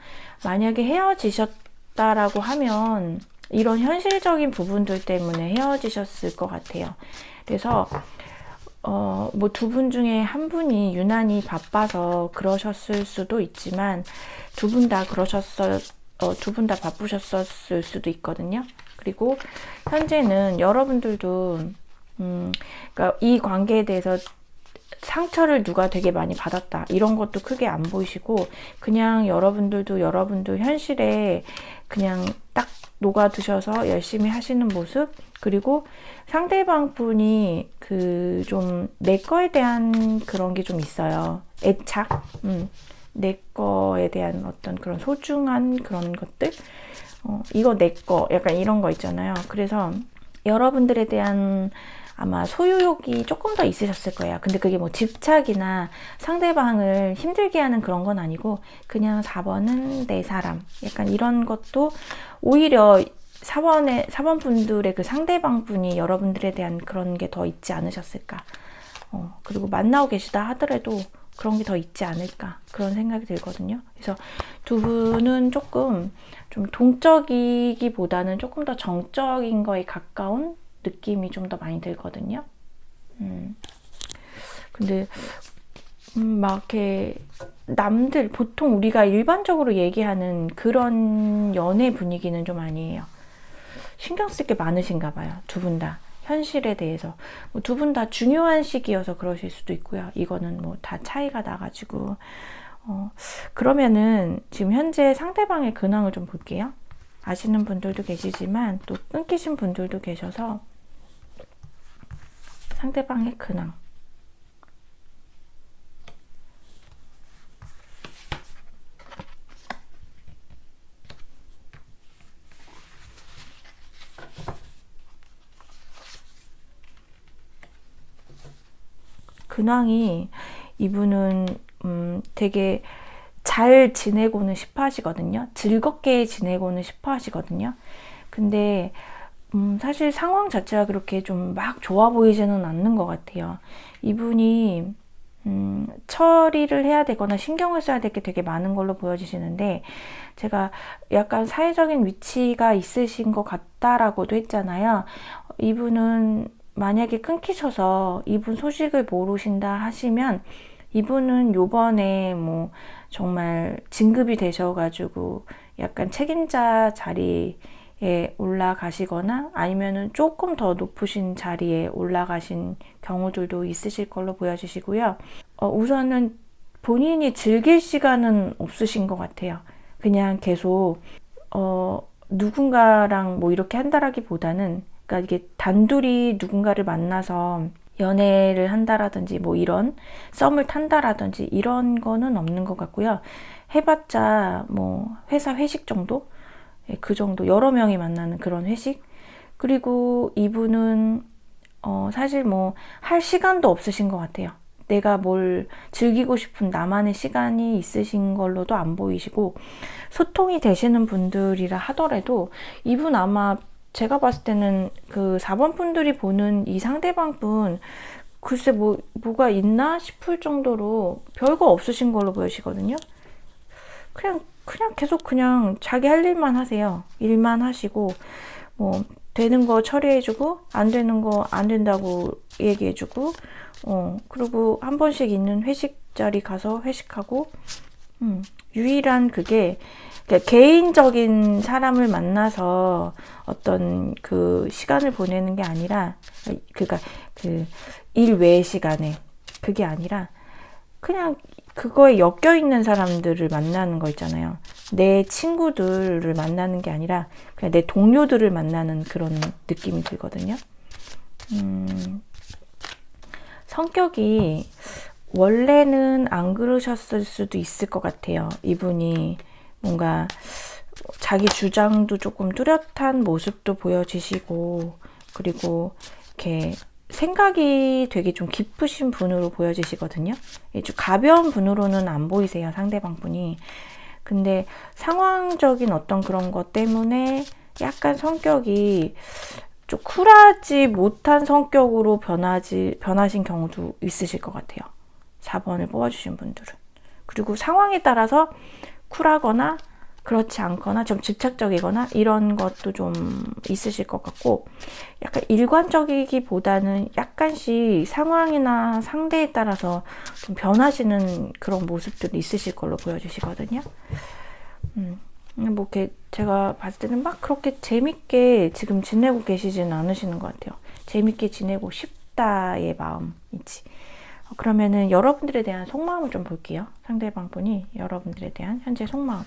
만약에 헤어지셨다라고 하면 이런 현실적인 부분들 때문에 헤어지셨을 것 같아요. 그래서 뭐 두 분 중에 한 분이 유난히 바빠서 그러셨을 수도 있지만 두 분 다 두 분 다 바쁘셨을 수도 있거든요. 그리고 현재는 여러분들도 그러니까 이 관계에 대해서 상처를 누가 되게 많이 받았다 이런 것도 크게 안 보이시고 그냥 여러분들도 여러분들 현실에 그냥 딱 녹아드셔서 열심히 하시는 모습 그리고 상대방 분이 그 좀 내 거에 대한 그런 게 좀 있어요. 애착 내 거에 대한 어떤 그런 소중한 그런 것들 이거 내 거 약간 이런 거 있잖아요. 그래서 여러분들에 대한 아마 소유욕이 조금 더 있으셨을 거예요. 근데 그게 뭐 집착이나 상대방을 힘들게 하는 그런 건 아니고 그냥 4번은 내 사람 약간 이런 것도 오히려 4번 분들의 그 상대방 분이 여러분들에 대한 그런 게 더 있지 않으셨을까. 그리고 만나고 계시다 하더라도 그런 게 더 있지 않을까 그런 생각이 들거든요. 그래서 두 분은 조금 좀 동적이기보다는 조금 더 정적인 거에 가까운 느낌이 좀 더 많이 들거든요. 근데 막 이렇게 남들 보통 우리가 일반적으로 얘기하는 그런 연애 분위기는 좀 아니에요. 신경 쓸 게 많으신가 봐요. 두 분 다. 현실에 대해서 두 분 다 중요한 시기여서 그러실 수도 있고요. 이거는 뭐 다 차이가 나가지고 그러면은 지금 현재 상대방의 근황을 좀 볼게요. 아시는 분들도 계시지만 또 끊기신 분들도 계셔서 상대방의 근황 근황이 이분은 되게 잘 지내고는 싶어 하시거든요. 즐겁게 지내고는 싶어 하시거든요. 근데 사실 상황 자체가 그렇게 좀 막 좋아 보이지는 않는 것 같아요. 이분이 처리를 해야 되거나 신경을 써야 될 게 되게 많은 걸로 보여지시는데 제가 약간 사회적인 위치가 있으신 것 같다라고도 했잖아요. 이분은 만약에 끊기셔서 이분 소식을 모르신다 하시면 이분은 요번에 뭐 정말 진급이 되셔가지고 약간 책임자 자리에 올라가시거나 아니면은 조금 더 높으신 자리에 올라가신 경우들도 있으실 걸로 보여지시고요. 우선은 본인이 즐길 시간은 없으신 것 같아요. 그냥 계속 누군가랑 뭐 이렇게 한다라기보다는 그러니까 이게 단둘이 누군가를 만나서 연애를 한다라든지 뭐 이런 썸을 탄다라든지 이런 거는 없는 것 같고요. 해봤자 뭐 회사 회식 정도? 그 정도 여러 명이 만나는 그런 회식. 그리고 이분은 사실 뭐 할 시간도 없으신 것 같아요. 내가 뭘 즐기고 싶은 나만의 시간이 있으신 걸로도 안 보이시고 소통이 되시는 분들이라 하더라도 이분 아마 제가 봤을 때는 그 4번 분들이 보는 이 상대방 분 글쎄 뭐가 있나 싶을 정도로 별거 없으신 걸로 보이시거든요. 그냥 계속 그냥 자기 할 일만 하세요. 일만 하시고, 뭐, 되는 거 처리해주고, 안 되는 거 안 된다고 얘기해주고, 그리고 한 번씩 있는 회식 자리 가서 회식하고, 유일한 그게, 그러니까 개인적인 사람을 만나서 어떤 그 시간을 보내는 게 아니라, 그러니까 그 일 외의 시간에, 그게 아니라, 그냥 그거에 엮여 있는 사람들을 만나는 거 있잖아요. 내 친구들을 만나는 게 아니라 그냥 내 동료들을 만나는 그런 느낌이 들거든요. 성격이 원래는 안 그러셨을 수도 있을 것 같아요. 이분이 뭔가 자기 주장도 조금 뚜렷한 모습도 보여지시고, 그리고 이렇게 생각이 되게 좀 깊으신 분으로 보여지시거든요. 좀 가벼운 분으로는 안 보이세요, 상대방 분이. 근데 상황적인 어떤 그런 것 때문에 약간 성격이 좀 쿨하지 못한 성격으로 변하신 경우도 있으실 것 같아요. 4번을 뽑아주신 분들은. 그리고 상황에 따라서 쿨하거나 그렇지 않거나 좀 집착적이거나 이런 것도 좀 있으실 것 같고, 약간 일관적이기보다는 약간씩 상황이나 상대에 따라서 좀 변하시는 그런 모습들이 있으실 걸로 보여주시거든요. 뭐 이렇게 제가 봤을 때는 막 그렇게 재밌게 지금 지내고 계시지는 않으시는 것 같아요. 재밌게 지내고 싶다의 마음이지. 그러면은 여러분들에 대한 속마음을 좀 볼게요. 상대방 분이 여러분들에 대한 현재 속마음.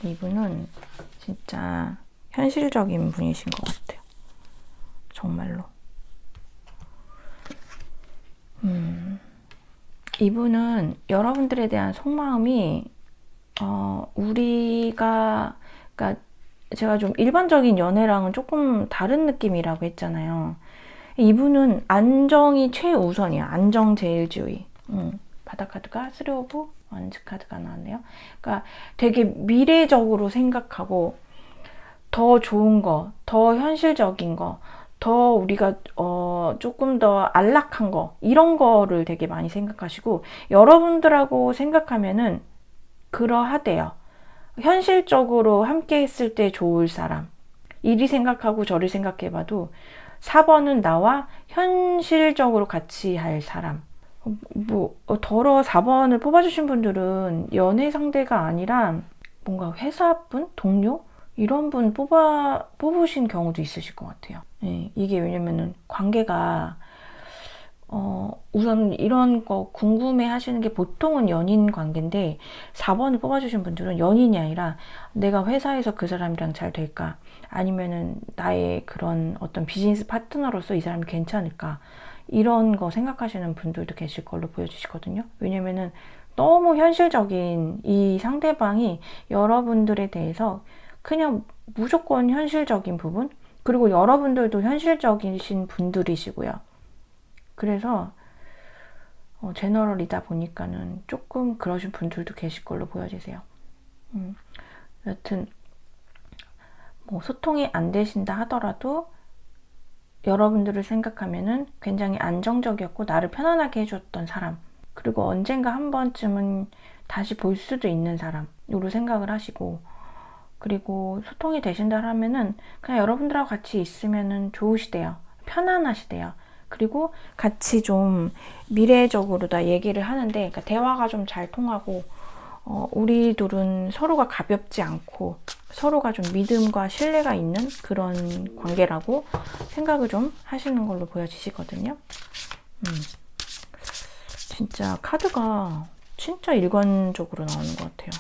이분은 진짜 현실적인 분이신 것 같아요. 정말로. 이분은 여러분들에 대한 속마음이 우리가, 그러니까 제가 좀 일반적인 연애랑은 조금 다른 느낌이라고 했잖아요. 이분은 안정이 최우선이야. 안정 제일주의. 바닥카드가 3 오브 원즈 카드가 나왔네요. 그러니까 되게 미래적으로 생각하고 더 좋은 거, 더 현실적인 거, 더 우리가 조금 더 안락한 거, 이런 거를 되게 많이 생각하시고, 여러분들하고 생각하면은 그러하대요. 현실적으로 함께 했을 때 좋을 사람. 이리 생각하고 저리 생각해봐도 4번은 나와 현실적으로 같이 할 사람. 더러 4번을 뽑아주신 분들은 연애 상대가 아니라 뭔가 회사분? 동료? 이런 분 뽑으신 경우도 있으실 것 같아요. 네, 이게 왜냐면은 관계가, 우선 이런 거 궁금해 하시는 게 보통은 연인 관계인데, 4번을 뽑아주신 분들은 연인이 아니라 내가 회사에서 그 사람이랑 잘 될까? 아니면은 나의 그런 어떤 비즈니스 파트너로서 이 사람이 괜찮을까? 이런 거 생각하시는 분들도 계실 걸로 보여주시거든요. 왜냐면은 너무 현실적인 이 상대방이 여러분들에 대해서 그냥 무조건 현실적인 부분, 그리고 여러분들도 현실적이신 분들이시고요. 그래서 제너럴이다 보니까는 조금 그러신 분들도 계실 걸로 보여지세요. 여튼 뭐 소통이 안 되신다 하더라도 여러분들을 생각하면은 굉장히 안정적이었고 나를 편안하게 해줬던 사람, 그리고 언젠가 한 번쯤은 다시 볼 수도 있는 사람으로 생각을 하시고, 그리고 소통이 되신다 하면은 그냥 여러분들하고 같이 있으면은 좋으시대요. 편안하시대요. 그리고 같이 좀 미래적으로 다 얘기를 하는데, 그러니까 대화가 좀 잘 통하고, 우리 둘은 서로가 가볍지 않고 서로가 좀 믿음과 신뢰가 있는 그런 관계라고 생각을 좀 하시는 걸로 보여지시거든요. 진짜 카드가 진짜 일관적으로 나오는 것 같아요.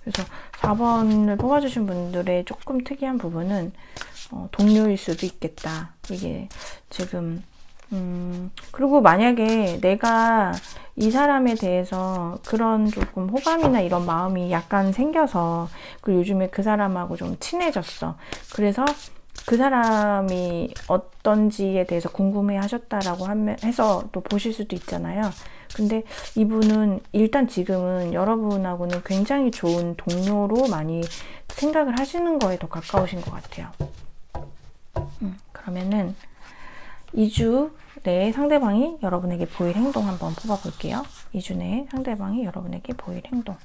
그래서 4번을 뽑아주신 분들의 조금 특이한 부분은 동료일 수도 있겠다. 이게 지금 그리고 만약에 내가 이 사람에 대해서 그런 조금 호감이나 이런 마음이 약간 생겨서, 그리고 요즘에 그 사람하고 좀 친해졌어. 그래서 그 사람이 어떤지에 대해서 궁금해 하셨다라고 해서 또 보실 수도 있잖아요. 근데 이분은 일단 지금은 여러분하고는 굉장히 좋은 동료로 많이 생각을 하시는 거에 더 가까우신 것 같아요. 그러면은 2주 내에 상대방이 여러분에게 보일 행동 한번 뽑아볼게요. 2주 내에 상대방이 여러분에게 보일 행동.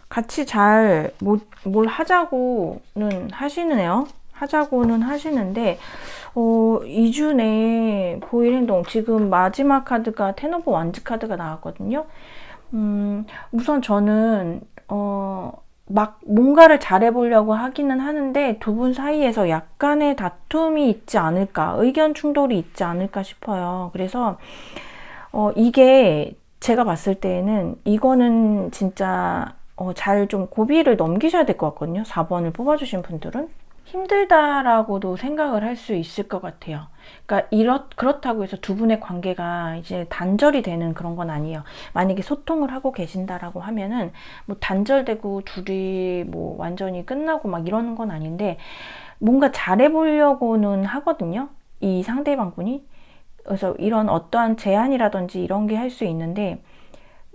같이 잘 뭘 하자고는 하시네요. 하자고는 하시는데 2주 내에 보일 행동, 지금 마지막 카드가 텐 오브 완즈 카드가 나왔거든요. 우선 저는 막 뭔가를 잘해보려고 하기는 하는데 두 분 사이에서 약간의 다툼이 있지 않을까, 의견 충돌이 있지 않을까 싶어요. 그래서 이게 제가 봤을 때에는 이거는 진짜 잘 좀 고비를 넘기셔야 될 것 같거든요. 4번을 뽑아주신 분들은 힘들다라고도 생각을 할 수 있을 것 같아요. 그러니까 그렇다고 해서 두 분의 관계가 이제 단절이 되는 그런 건 아니에요. 만약에 소통을 하고 계신다라고 하면은 뭐 단절되고 둘이 뭐 완전히 끝나고 막 이러는 건 아닌데, 뭔가 잘해보려고는 하거든요, 이 상대방분이. 그래서 이런 어떠한 제안이라든지 이런 게 할 수 있는데,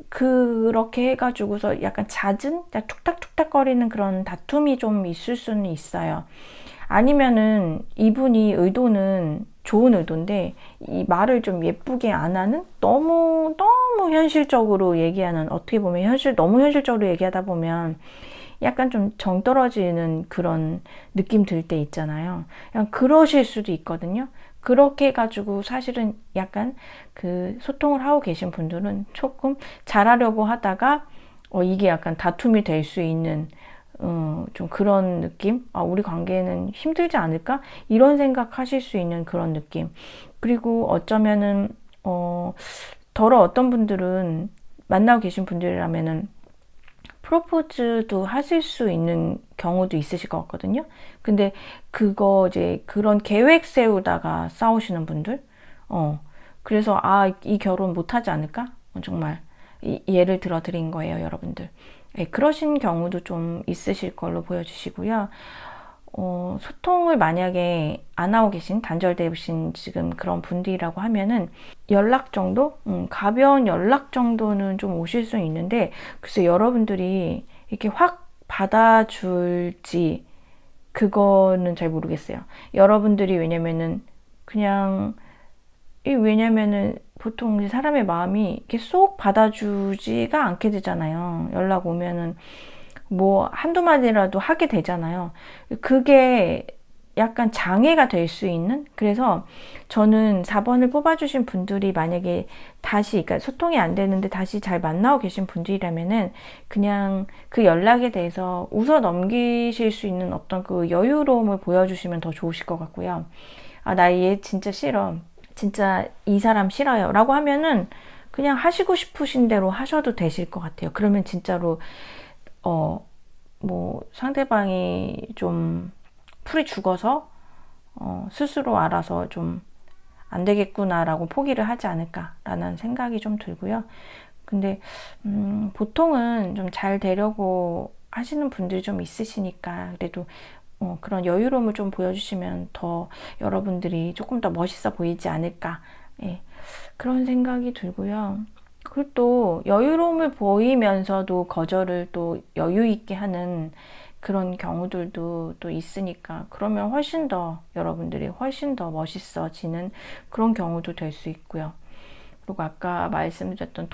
그렇게 해가지고서 약간 잦은 툭탁툭탁 거리는 그런 다툼이 좀 있을 수는 있어요. 아니면은 이분이 의도는 좋은 의도인데 이 말을 좀 예쁘게 안 하는, 너무 현실적으로 얘기하는, 어떻게 보면 너무 현실적으로 얘기하다 보면 약간 좀 정 떨어지는 그런 느낌 들 때 있잖아요. 그냥 그러실 수도 있거든요. 그렇게 해가지고 사실은 약간 그 소통을 하고 계신 분들은 조금 잘하려고 하다가 이게 약간 다툼이 될 수 있는 좀 그런 느낌? 우리 관계는 힘들지 않을까? 이런 생각 하실 수 있는 그런 느낌. 그리고 어쩌면은 어떤 분들은, 만나고 계신 분들이라면은 프로포즈도 하실 수 있는 경우도 있으실 것 같거든요. 근데 그거 이제 그런 계획 세우다가 싸우시는 분들, 그래서 이 결혼 못하지 않을까? 정말 예를 들어 드린 거예요, 여러분들. 네, 그러신 경우도 좀 있으실 걸로 보여주시고요. 소통을 만약에 안 하고 계신, 단절되신 지금 그런 분들이라고 하면은 연락 정도? 가벼운 연락 정도는 좀 오실 수 있는데, 글쎄 여러분들이 이렇게 확 받아줄지 그거는 잘 모르겠어요. 여러분들이 왜냐면은 보통 사람의 마음이 이렇게 쏙 받아주지가 않게 되잖아요. 연락 오면은 뭐 한두 마디라도 하게 되잖아요. 그게 약간 장애가 될 수 있는, 그래서 저는 4번을 뽑아주신 분들이 만약에 그러니까 소통이 안 되는데 다시 잘 만나고 계신 분들이라면은 그냥 그 연락에 대해서 웃어 넘기실 수 있는 어떤 그 여유로움을 보여주시면 더 좋으실 것 같고요. 나 얘 진짜 싫어, 진짜 이 사람 싫어요 라고 하면은 그냥 하시고 싶으신 대로 하셔도 되실 것 같아요. 그러면 진짜로 뭐 상대방이 좀 풀이 죽어서 스스로 알아서 좀 안 되겠구나라고 포기를 하지 않을까라는 생각이 좀 들고요. 근데 보통은 좀 잘 되려고 하시는 분들이 좀 있으시니까 그래도 그런 여유로움을 좀 보여주시면 더 여러분들이 조금 더 멋있어 보이지 않을까, 예, 그런 생각이 들고요. 그리고 또 여유로움을 보이면서도 거절을 또 여유 있게 하는 그런 경우들도 또 있으니까, 그러면 여러분들이 훨씬 더 멋있어지는 그런 경우도 될 수 있고요. 그리고 아까 말씀드렸던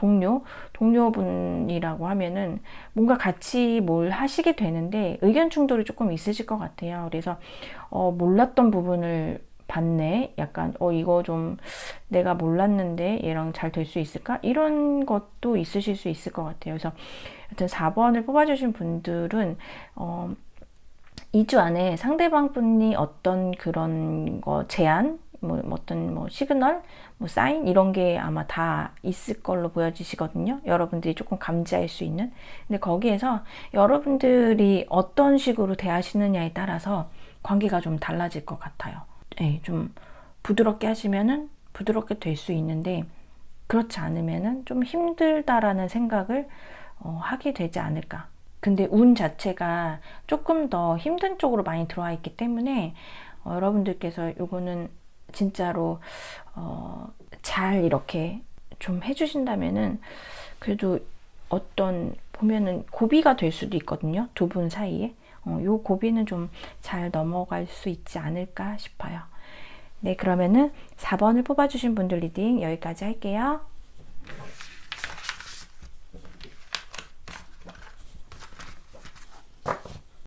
동료분이라고 하면은 뭔가 같이 뭘 하시게 되는데 의견 충돌이 조금 있으실 것 같아요. 그래서 몰랐던 부분을 봤네, 약간 이거 좀 내가 몰랐는데 얘랑 잘 될 수 있을까? 이런 것도 있으실 수 있을 것 같아요. 그래서 여튼 4번을 뽑아주신 분들은 2주 안에 상대방 분이 어떤 그런 제안, 어떤 시그널, 사인 이런 게 아마 다 있을 걸로 보여지시거든요. 여러분들이 조금 감지할 수 있는. 근데 거기에서 여러분들이 어떤 식으로 대하시느냐에 따라서 관계가 좀 달라질 것 같아요. 네, 좀 부드럽게 하시면은 부드럽게 될 수 있는데, 그렇지 않으면은 좀 힘들다라는 생각을 하게 되지 않을까. 근데 운 자체가 조금 더 힘든 쪽으로 많이 들어와 있기 때문에 여러분들께서 요거는 진짜로 잘 이렇게 좀 해주신다면은 그래도 어떤 보면은 고비가 될 수도 있거든요. 두 분 사이에. 요 고비는 좀 잘 넘어갈 수 있지 않을까 싶어요. 네, 그러면은 4번을 뽑아주신 분들 리딩 여기까지 할게요.